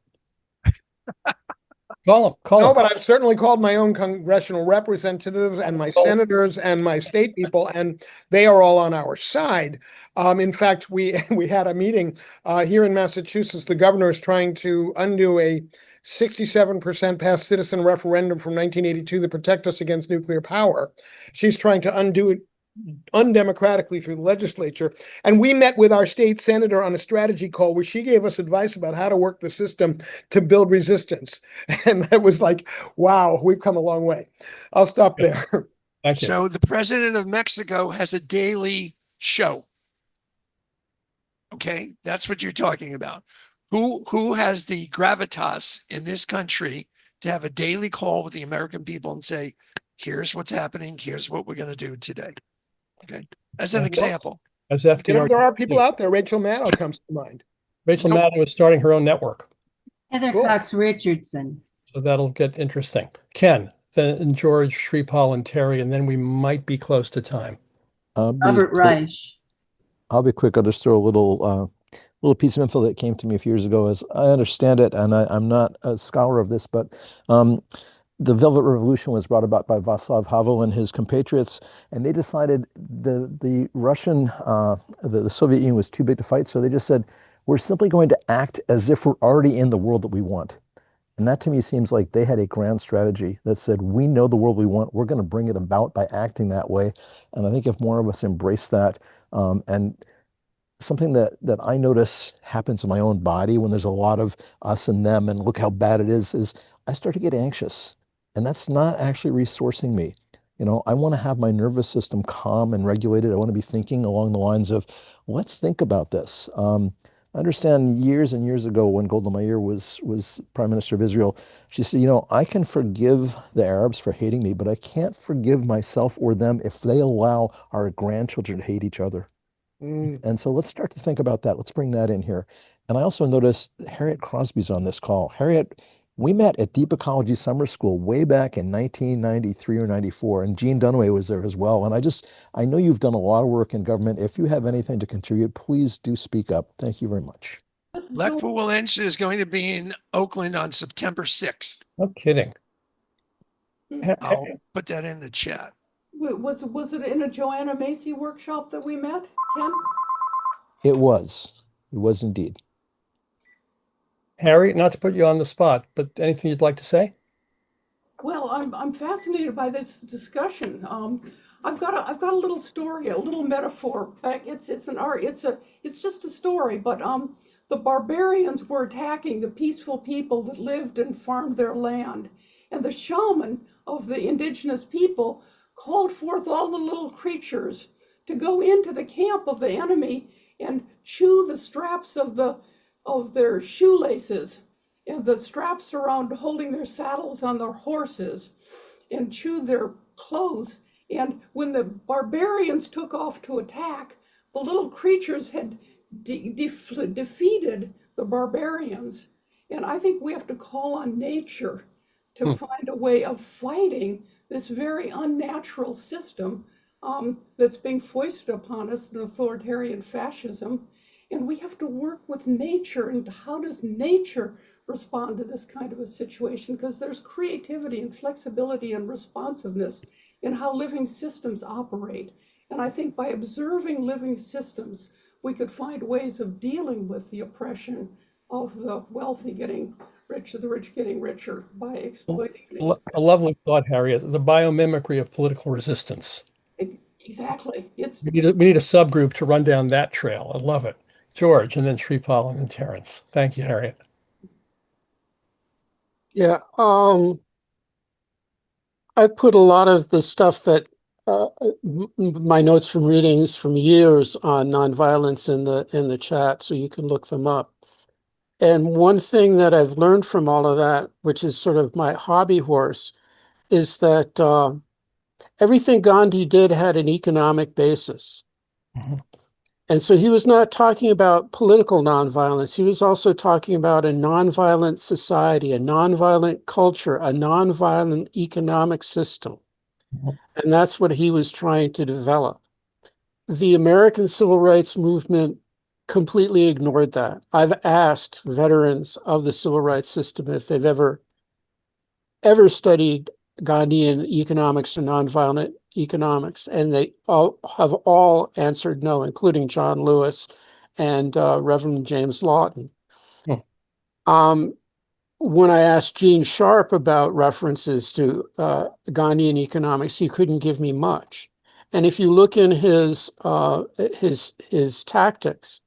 Call them. No, but I've certainly called my own congressional representatives and my senators and my state people, and they are all on our side. In fact, we had a meeting here in Massachusetts. The governor is trying to undo a 67% passed citizen referendum from 1982 to protect us against nuclear power. She's trying to undo it undemocratically through the legislature. And we met with our state senator on a strategy call where she gave us advice about how to work the system to build resistance. And that was like, wow, we've come a long way. I'll stop there. Thank you. So the president of Mexico has a daily show. Okay, that's what you're talking about. Who has the gravitas in this country to have a daily call with the American people and say, here's what's happening, here's what we're going to do today. Okay, as an example. As FDR, there are people out there. Rachel Maddow comes to mind. Rachel Maddow is starting her own network. Heather Cox Richardson. So that'll get interesting. Ken, then George, Shripal, and Terry, and then we might be close to time. Robert Reich. I'll be quick. I'll just throw a little piece of info that came to me a few years ago. As I understand it, and I'm not a scholar of this, but the Velvet Revolution was brought about by Václav Havel and his compatriots, and they decided the Russian, the Soviet Union was too big to fight, so they just said, we're simply going to act as if we're already in the world that we want. And that to me seems like they had a grand strategy that said, we know the world we want, we're going to bring it about by acting that way. And I think if more of us embrace that, and something that I notice happens in my own body when there's a lot of us and them and look how bad it is I start to get anxious. And that's not actually resourcing me. You know, I want to have my nervous system calm and regulated. I want to be thinking along the lines of, let's think about this. I understand years and years ago when Golda Meir was Prime Minister of Israel, she said, you know, I can forgive the Arabs for hating me, but I can't forgive myself or them if they allow our grandchildren to hate each other. And so let's start to think about that. Let's bring that in here. And I also noticed Harriet Crosby's on this call. Harriet, we met at Deep Ecology Summer School way back in 1993 or 94, and Jean Dunaway was there as well. And I know you've done a lot of work in government. If you have anything to contribute, please do speak up. Thank you very much. Lech Walesa is going to be in Oakland on September 6th. No kidding. I'll put that in the chat. Was it in a Joanna Macy workshop that we met, Ken? It was indeed. Harry, not to put you on the spot, but anything you'd like to say? Well, I'm fascinated by this discussion. I've got a little story, a little metaphor. It's just a story, but the barbarians were attacking the peaceful people that lived and farmed their land, and the shaman of the indigenous people called forth all the little creatures to go into the camp of the enemy and chew the straps of their shoelaces and the straps around holding their saddles on their horses and chew their clothes. And when the barbarians took off to attack, the little creatures had defeated the barbarians. And I think we have to call on nature to find a way of fighting this very unnatural system that's being foisted upon us in authoritarian fascism. And we have to work with nature. And how does nature respond to this kind of a situation? Because there's creativity and flexibility and responsiveness in how living systems operate. And I think by observing living systems, we could find ways of dealing with the oppression of the wealthy getting richer, the rich getting richer by exploiting. A lovely thought, Harriet. The biomimicry of political resistance. Exactly. We need a subgroup to run down that trail. I love it. George, and then Shripal, and then Terrence. Thank you, Harriet. Yeah, I've put a lot of the stuff that my notes from readings from years on nonviolence in the chat, so you can look them up. And one thing that I've learned from all of that, which is sort of my hobby horse, is that everything Gandhi did had an economic basis. And so he was not talking about political nonviolence. He was also talking about a nonviolent society, a nonviolent culture, a nonviolent economic system. And that's what he was trying to develop. The American civil rights movement completely ignored that. I've asked veterans of the civil rights system if they've ever studied Gandhian economics and nonviolent economics, and they have all answered no, including John Lewis and Reverend James Lawton. When I asked Gene Sharp about references to Gandhian economics, he couldn't give me much. And if you look in his tactics,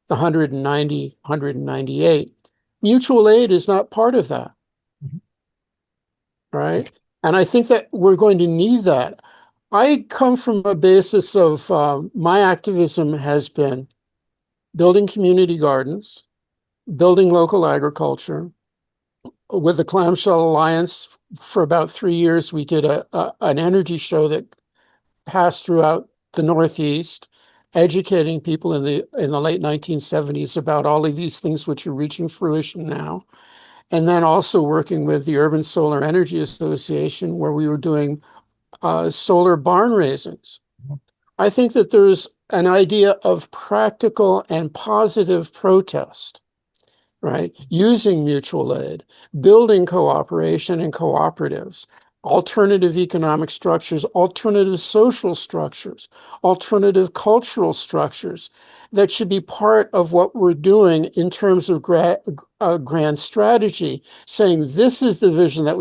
the 190, 198, mutual aid is not part of that, right? And I think that we're going to need that. I come from a basis of my activism has been building community gardens, building local agriculture. With the Clamshell Alliance, for about 3 years, we did an energy show that passed throughout the Northeast, educating people in the late 1970s about all of these things which are reaching fruition now. And then also working with the Urban Solar Energy Association, where we were doing solar barn raisings. I think that there's an idea of practical and positive protest right? Using mutual aid, building cooperation and cooperatives, alternative economic structures, alternative social structures, alternative cultural structures that should be part of what we're doing in terms of grand strategy, saying this is the vision that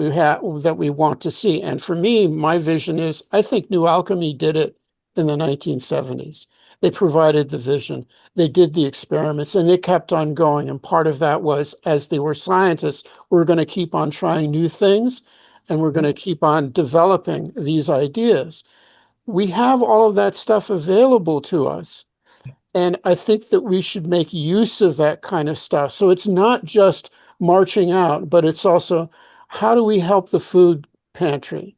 we want to see. And for me, my vision is, I think New Alchemy did it in the 1970s. They provided the vision, they did the experiments, and they kept on going. And part of that was, as they were scientists, we're going to keep on trying new things, and we're going to keep on developing these ideas. We have all of that stuff available to us. And I think that we should make use of that kind of stuff. So it's not just marching out, but it's also, how do we help the food pantry?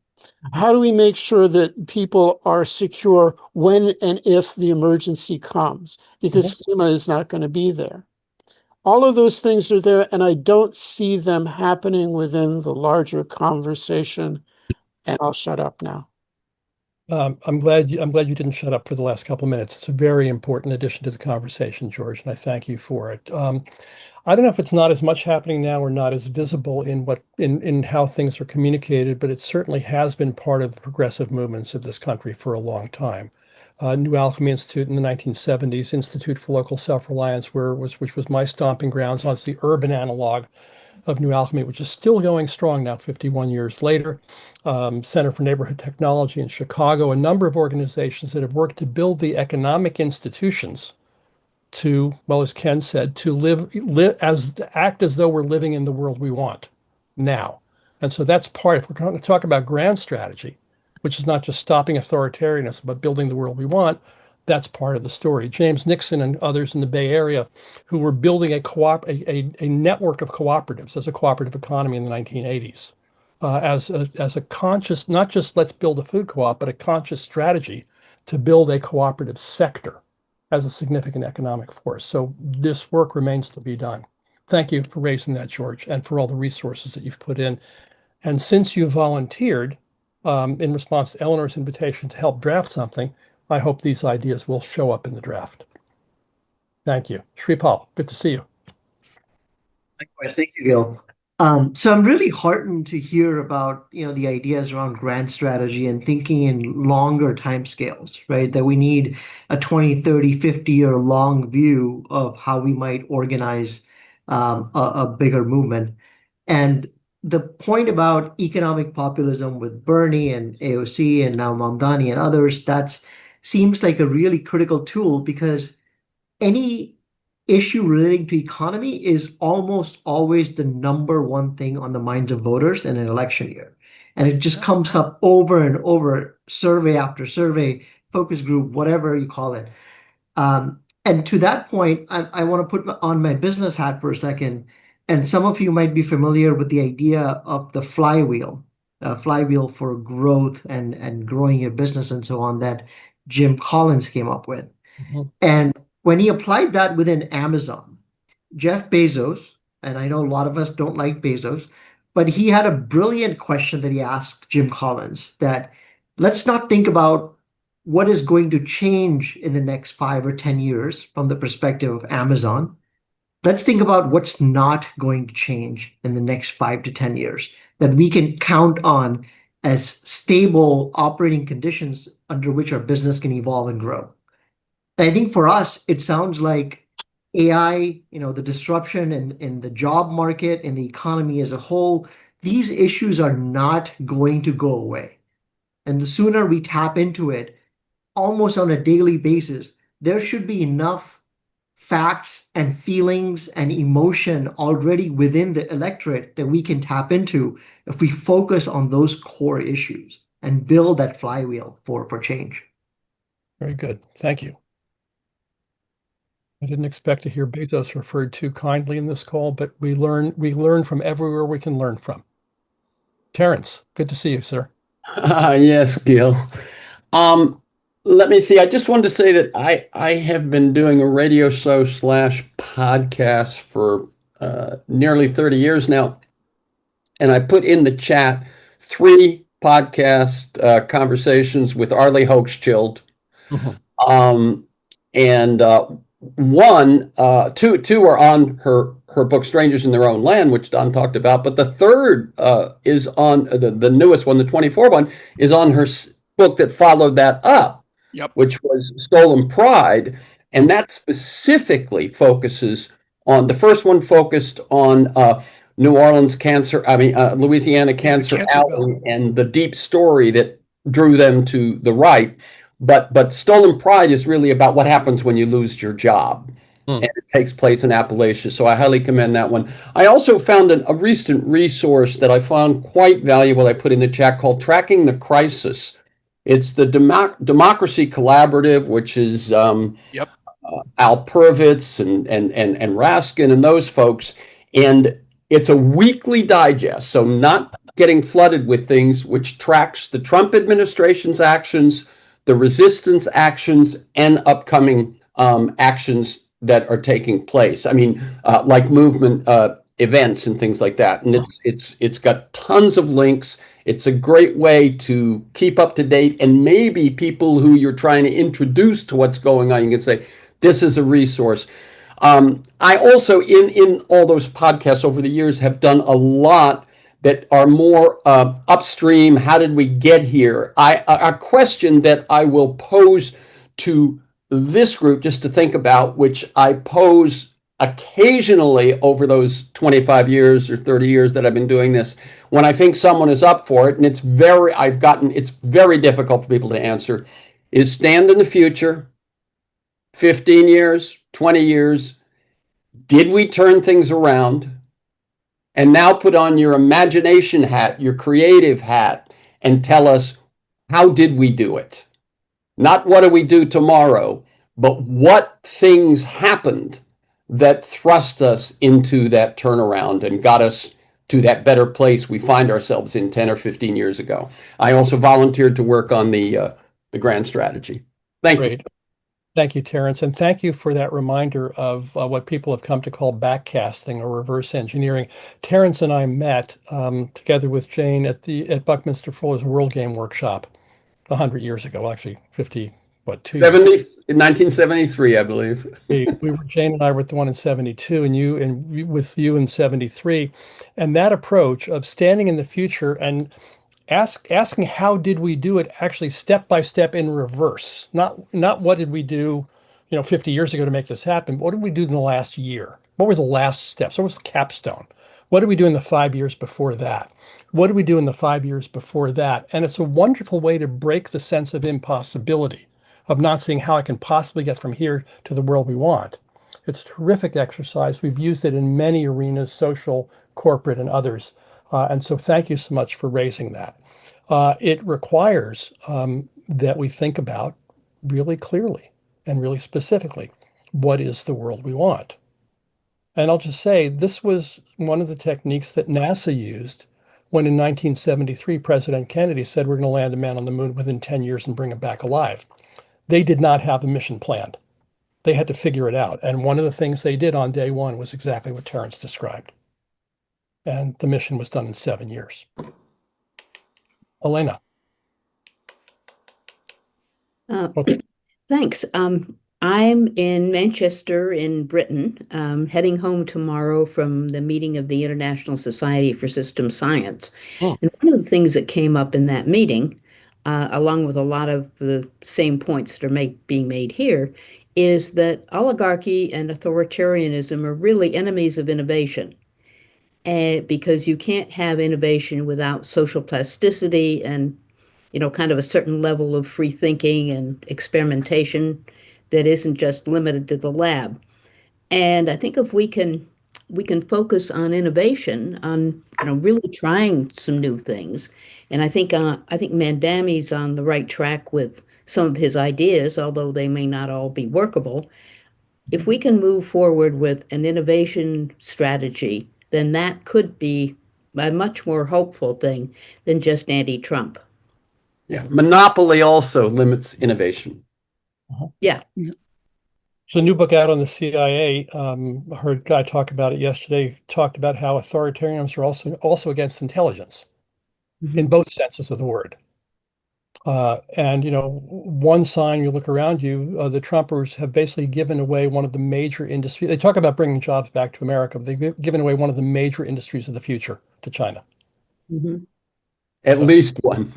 How do we make sure that people are secure when and if the emergency comes? Because FEMA is not going to be there. All of those things are there, and I don't see them happening within the larger conversation. And I'll shut up now. I'm glad you didn't shut up for the last couple of minutes. It's a very important addition to the conversation, George, and I thank you for it. I don't know if it's not as much happening now or not as visible in how things are communicated, but it certainly has been part of the progressive movements of this country for a long time. New Alchemy Institute in the 1970s, Institute for Local Self-Reliance, which was my stomping grounds. It's the urban analog of New Alchemy, which is still going strong now, 51 years later. Center for Neighborhood Technology in Chicago, a number of organizations that have worked to build the economic institutions to, well, as Ken said, to act as though we're living in the world we want now. And so that's part, if we're going to talk about grand strategy, which is not just stopping authoritarianism, but building the world we want, that's part of the story. James Nixon and others in the Bay Area who were building a network of cooperatives as a cooperative economy in the 1980s, as a conscious, not just let's build a food co-op, but a conscious strategy to build a cooperative sector as a significant economic force. So this work remains to be done. Thank you for raising that, George, and for all the resources that you've put in. And since you volunteered in response to Eleanor's invitation to help draft something, I hope these ideas will show up in the draft. Thank you. Shripal, good to see you. Likewise, thank you, Gil. So I'm really heartened to hear about, the ideas around grand strategy and thinking in longer timescales, right? That we need a 20, 30, 50-year long view of how we might organize a bigger movement. And the point about economic populism with Bernie and AOC and now Mamdani and others, that seems like a really critical tool, because any issue relating to economy is almost always the number one thing on the minds of voters in an election year. And it just comes up over and over, survey after survey, focus group, whatever you call it. And to that point, I want to put on my business hat for a second. And some of you might be familiar with the idea of the flywheel for growth and growing your business and so on, that Jim Collins came up with. And when he applied that within Amazon, Jeff Bezos, and I know a lot of us don't like Bezos, but he had a brilliant question that he asked Jim Collins, that let's not think about what is going to change in the next 5 or 10 years from the perspective of Amazon. Let's think about what's not going to change in the next 5 to 10 years that we can count on as stable operating conditions under which our business can evolve and grow. And I think for us, it sounds like AI, the disruption in the job market and the economy as a whole, these issues are not going to go away. And the sooner we tap into it, almost on a daily basis, there should be enough facts and feelings and emotion already within the electorate that we can tap into if we focus on those core issues and build that flywheel for change. Very good. Thank you. I didn't expect to hear Bezos referred to kindly in this call, but we learn from everywhere we can learn from. Terrence, good to see you, sir. Yes, Gil. Let me see. I just wanted to say that I have been doing a radio show / podcast for nearly 30 years now. And I put in the chat 3 podcast conversations with Arlie Hochschild. And two are on her her book Strangers in Their Own Land, which Don talked about. But the third is on the newest one, the 24 one, is on her book that followed that up, which was Stolen Pride. And that specifically focuses on, the first one focused on New Orleans cancer, Louisiana cancer alley and the deep story that drew them to the right. But Stolen Pride is really about what happens when you lose your job. And it takes place in Appalachia. So I highly commend that one. I also found a recent resource that I found quite valuable. I put in the chat, called Tracking the Crisis. It's the Democracy Collaborative, which is Al Purvitz and Raskin and those folks. And it's a weekly digest, so not getting flooded with things, which tracks the Trump administration's actions, the resistance actions, and upcoming actions that are taking place. I mean, like movement events and things like that. And it's got tons of links. It's a great way to keep up to date, and maybe people who you're trying to introduce to what's going on, you can say, this is a resource. I also, in all those podcasts over the years, have done a lot that are more upstream. How did we get here? A question that I will pose to this group just to think about, which I pose occasionally over those 25 years or 30 years that I've been doing this, when I think someone is up for it, and it's very difficult for people to answer, is stand in the future, 15 years, 20 years, did we turn things around? And now put on your imagination hat, your creative hat, and tell us, how did we do it? Not what do we do tomorrow, but what things happened that thrust us into that turnaround and got us to that better place we find ourselves in 10 or 15 years ago. I also volunteered to work on the grand strategy. Thank you. Thank you, Terrence, and thank you for that reminder of what people have come to call backcasting or reverse engineering. Terrence and I met together with Jane at Buckminster Fuller's World Game Workshop 100 years ago, well, actually 1973, I believe. Jane and I were at the one in 72, and with you in 73, and that approach of standing in the future and asking how did we do it, actually step by step in reverse, not what did we do 50 years ago to make this happen, but what did we do in the last year? What were the last steps? What was the capstone? What did we do in the 5 years before that? What did we do in the 5 years before that? And it's a wonderful way to break the sense of impossibility, of not seeing how I can possibly get from here to the world we want. It's a terrific exercise. We've used it in many arenas, social, corporate, and others. And so thank you so much for raising that. It requires that we think about really clearly and really specifically, what is the world we want? And I'll just say, this was one of the techniques that NASA used when in 1973, President Kennedy said, we're going to land a man on the moon within 10 years and bring him back alive. They did not have a mission planned. They had to figure it out. And one of the things they did on day one was exactly what Terrence described. And the mission was done in 7 years. Elena. Thanks. I'm in Manchester in Britain, heading home tomorrow from the meeting of the International Society for Systems Science. And one of the things that came up in that meeting, along with a lot of the same points that are being made here, is that oligarchy and authoritarianism are really enemies of innovation. Because you can't have innovation without social plasticity and, kind of a certain level of free thinking and experimentation that isn't just limited to the lab. And I think if we can focus on innovation, on really trying some new things. And I think Mandami's on the right track with some of his ideas, although they may not all be workable. If we can move forward with an innovation strategy, then that could be a much more hopeful thing than just anti-Trump. Yeah, monopoly also limits innovation. Yeah. There's a new book out on the CIA. I heard a guy talk about it yesterday, talked about how authoritarians are also against intelligence in both senses of the word. And, one sign you look around you, the Trumpers have basically given away one of the major industries. They talk about bringing jobs back to America, but they've given away one of the major industries of the future to China. Mm-hmm. At least one.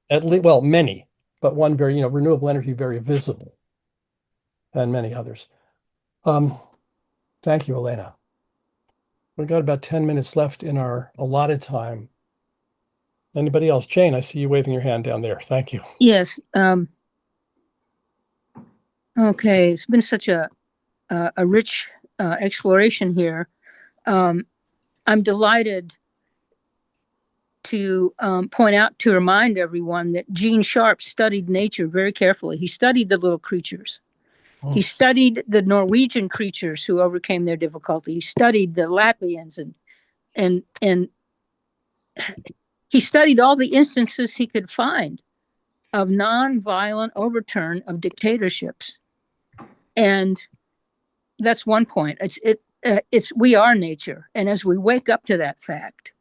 Well, many, but one very, renewable energy, very visible, and many others. Thank you, Elena. We've got about 10 minutes left in our allotted time. Anybody else? Jane, I see you waving your hand down there. Thank you. Yes. Okay. It's been such a rich exploration here. I'm delighted to point out, to remind everyone that Gene Sharp studied nature very carefully. He studied the little creatures. He studied the Norwegian creatures who overcame their difficulty. He studied the Latvians and he studied all the instances he could find of non-violent overturn of dictatorships. And that's one point. We are nature. And as we wake up to that fact,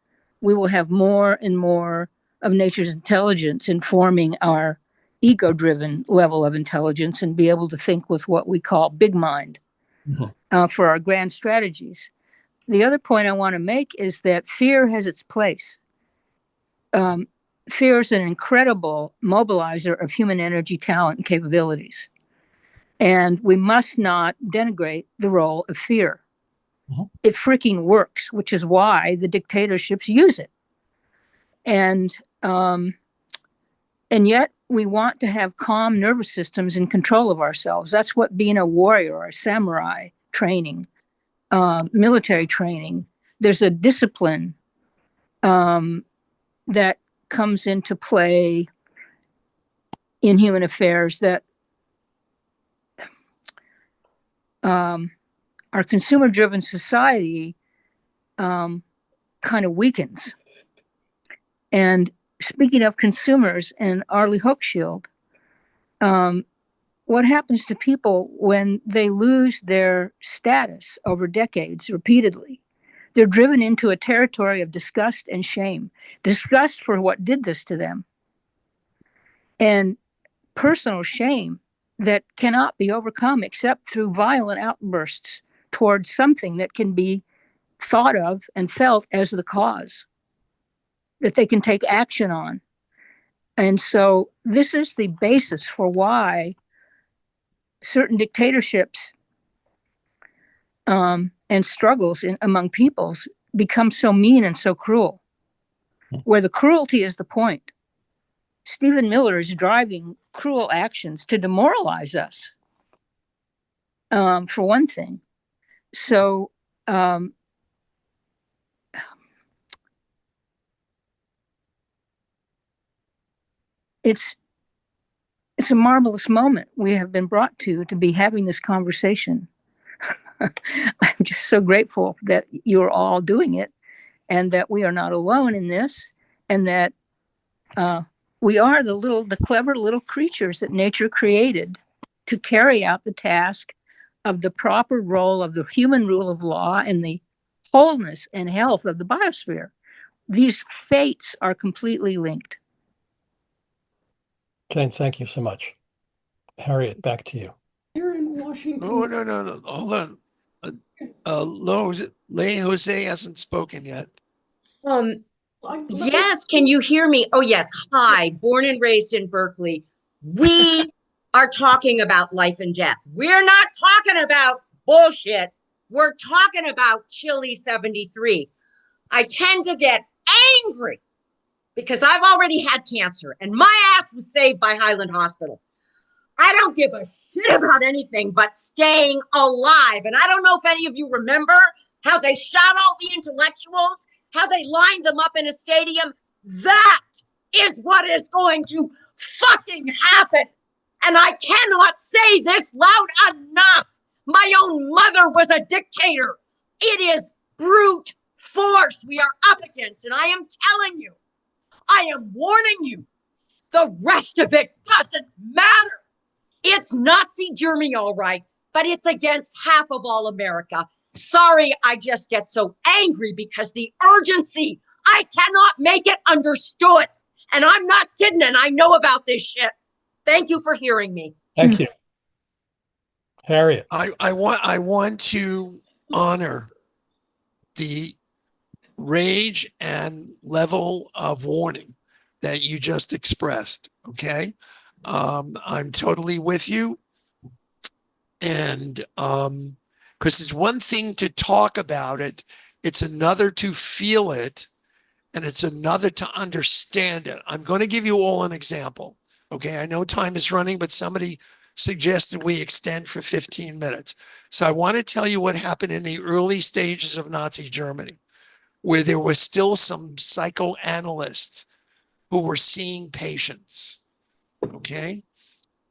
we will have more and more of nature's intelligence informing our ego-driven level of intelligence and be able to think with what we call big mind for our grand strategies. The other point I want to make is that fear has its place. Fear is an incredible mobilizer of human energy, talent, and capabilities. And we must not denigrate the role of fear. It freaking works, which is why the dictatorships use it. And yet we want to have calm nervous systems in control of ourselves. That's what being a warrior or a samurai training, military training. There's a discipline that comes into play in human affairs that our consumer-driven society kind of weakens. And speaking of consumers and Arlie Hochschild, what happens to people when they lose their status over decades repeatedly? They're driven into a territory of disgust and shame. Disgust for what did this to them, and personal shame that cannot be overcome except through violent outbursts towards something that can be thought of and felt as the cause, that they can take action on. And so this is the basis for why certain dictatorships and struggles among peoples become so mean and so cruel, where the cruelty is the point. Stephen Miller is driving cruel actions to demoralize us, for one thing. So it's a marvelous moment we have been brought to be having this conversation. I'm just so grateful that you're all doing it and that we are not alone in this, and that we are the clever little creatures that nature created to carry out the task of the proper role of the human rule of law and the wholeness and health of the biosphere. These fates are completely linked. Jane, thank you so much. Harriet, back to you. Here in Washington. Oh, no. Hold on. Lay Jose hasn't spoken yet. Yes, can you hear me? Oh, yes. Hi, born and raised in Berkeley. We are talking about life and death. We're not talking about bullshit. We're talking about Chile 73. I tend to get angry because I've already had cancer and my ass was saved by Highland Hospital. I don't give a shit about anything but staying alive. And I don't know if any of you remember how they shot all the intellectuals, how they lined them up in a stadium. That is what is going to fucking happen. And I cannot say this loud enough. My own mother was a dictator. It is brute force we are up against. And I am telling you, I am warning you, the rest of it doesn't matter. It's Nazi Germany, all right, but it's against half of all America. Sorry, I just get so angry because the urgency, I cannot make it understood. And I'm not kidding, and I know about this shit. Thank you for hearing me. Thank you. Harriet. I want to honor the rage and level of warning that you just expressed. Okay. I'm totally with you. And because it's one thing to talk about it, it's another to feel it, and it's another to understand it. I'm going to give you all an example. Okay. I know time is running, but somebody suggested we extend for 15 minutes. So I want to tell you what happened in the early stages of Nazi Germany, where there were still some psychoanalysts who were seeing patients. Okay.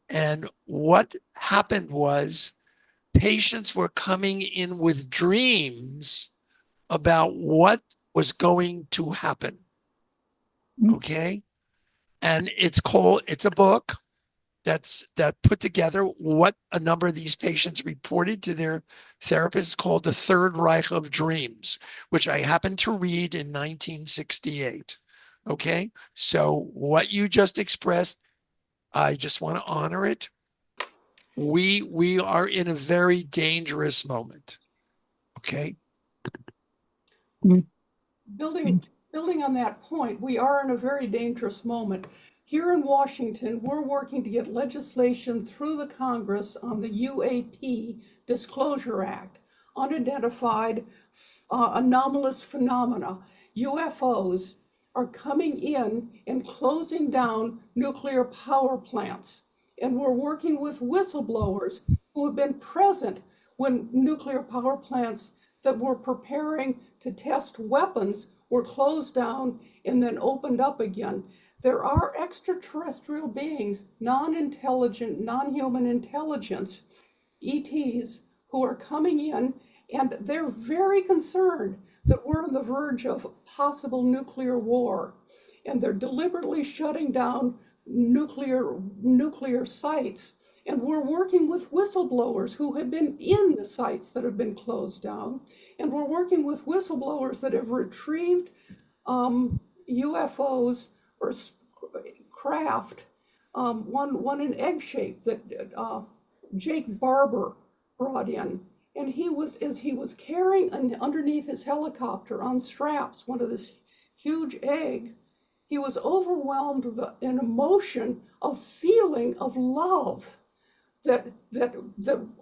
And what happened was patients were coming in with dreams about what was going to happen. Okay. And it's a book that put together what a number of these patients reported to their therapists, called The Third Reich of Dreams, which I happened to read in 1968. Okay. So what you just expressed, I just want to honor it. We are in a very dangerous moment. Okay. Building on that point, we are in a very dangerous moment. Here in Washington, we're working to get legislation through the Congress on the UAP Disclosure Act, unidentified anomalous phenomena. UFOs are coming in and closing down nuclear power plants. And we're working with whistleblowers who have been present when nuclear power plants that were preparing to test weapons were closed down and then opened up again. There are extraterrestrial beings, non-intelligent, non-human intelligence, ETs, who are coming in, and they're very concerned that we're on the verge of possible nuclear war. And they're deliberately shutting down nuclear sites. And we're working with whistleblowers who have been in the sites that have been closed down. And we're working with whistleblowers that have retrieved UFOs or craft, one in egg shape that Jake Barber brought in. And as he was carrying underneath his helicopter on straps, one of this huge egg, he was overwhelmed with an emotion of feeling of love. That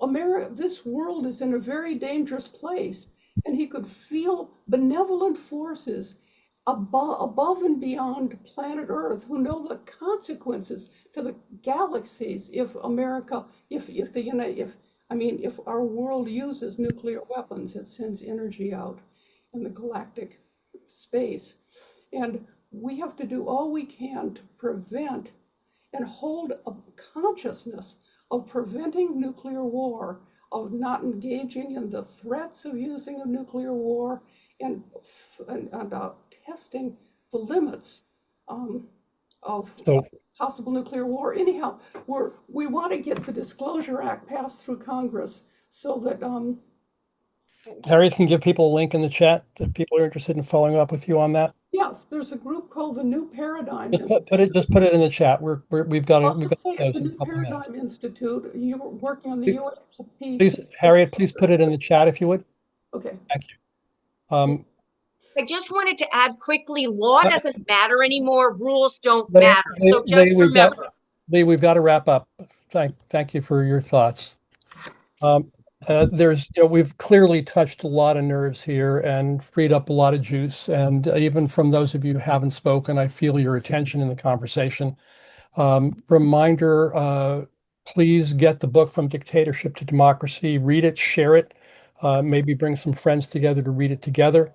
America, this world is in a very dangerous place, and he could feel benevolent forces above and beyond planet Earth who know the consequences to the galaxies if our world uses nuclear weapons. It sends energy out in the galactic space, and we have to do all we can to prevent and hold a consciousness of preventing nuclear war, of not engaging in the threats of using a nuclear war, and testing the limits of possible nuclear war. Anyhow, we want to get the Disclosure Act passed through Congress so that Harriet can give people a link in the chat if people are interested in following up with you on that. Yes, there's a group called the New Paradigm. Just put it in the chat. We've got the New Paradigm Institute. You're working on the UAP. Please, Harriet, please put it in the chat if you would. Okay. Thank you. I just wanted to add quickly, law doesn't matter anymore. Rules don't matter. So just remember. Lee, we've got to wrap up. Thank you for your thoughts. We've clearly touched a lot of nerves here and freed up a lot of juice. And even from those of you who haven't spoken, I feel your attention in the conversation. Reminder, please get the book From Dictatorship to Democracy, read it, share it, maybe bring some friends together to read it together.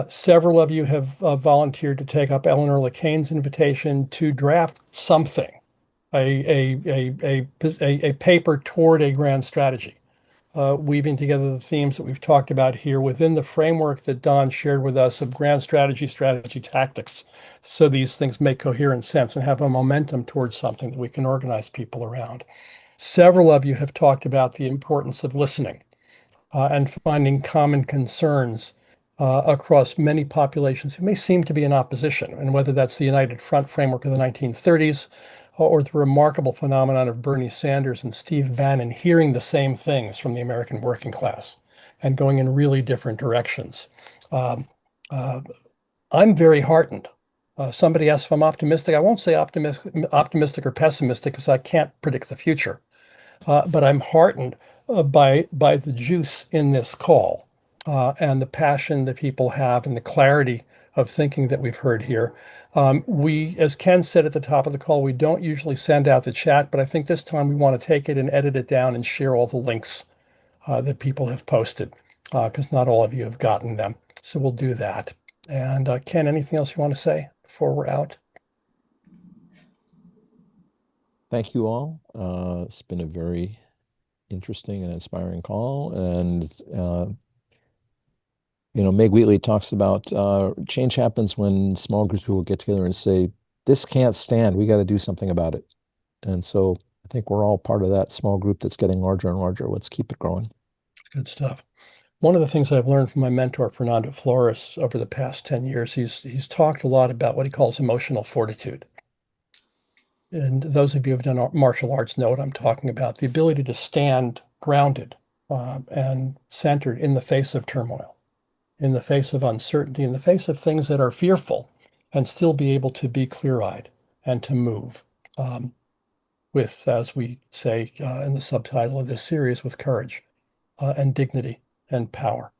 Several of you have volunteered to take up Eleanor Lakane's invitation to draft something, a paper toward a grand strategy. Weaving together the themes that we've talked about here within the framework that Don shared with us of grand strategy tactics, so these things make coherent sense and have a momentum towards something that we can organize people around. Several of you have talked about the importance of listening and finding common concerns across many populations who may seem to be in opposition, and whether that's the United Front framework of the 1930s or the remarkable phenomenon of Bernie Sanders and Steve Bannon hearing the same things from the American working class and going in really different directions. I'm very heartened. Somebody asked if I'm optimistic. I won't say optimistic or pessimistic because I can't predict the future. But I'm heartened by the juice in this call and the passion that people have and the clarity of thinking that we've heard here. We, as Ken said at the top of the call, we don't usually send out the chat, but I think this time we want to take it and edit it down and share all the links that people have posted, because not all of you have gotten them. So we'll do that. And Ken, anything else you want to say before we're out? Thank you all. It's been a very interesting and inspiring call. And, Meg Wheatley talks about change happens when small groups of people get together and say, this can't stand, we got to do something about it. And so I think we're all part of that small group that's getting larger and larger. Let's keep it growing. Good stuff. One of the things I've learned from my mentor, Fernando Flores, over the past 10 years, he's talked a lot about what he calls emotional fortitude. And those of you who've done martial arts know what I'm talking about, the ability to stand grounded and centered in the face of turmoil, in the face of uncertainty, in the face of things that are fearful, and still be able to be clear-eyed and to move with, as we say in the subtitle of this series, with courage and dignity and power.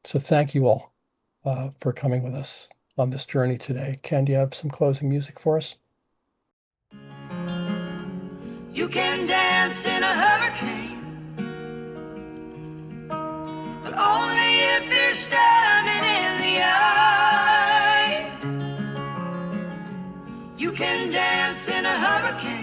So thank you all for coming with us on this journey today. Ken, do you have some closing music for us? You can dance in a hurricane, but only if you're standing in the eye. You can dance in a hurricane,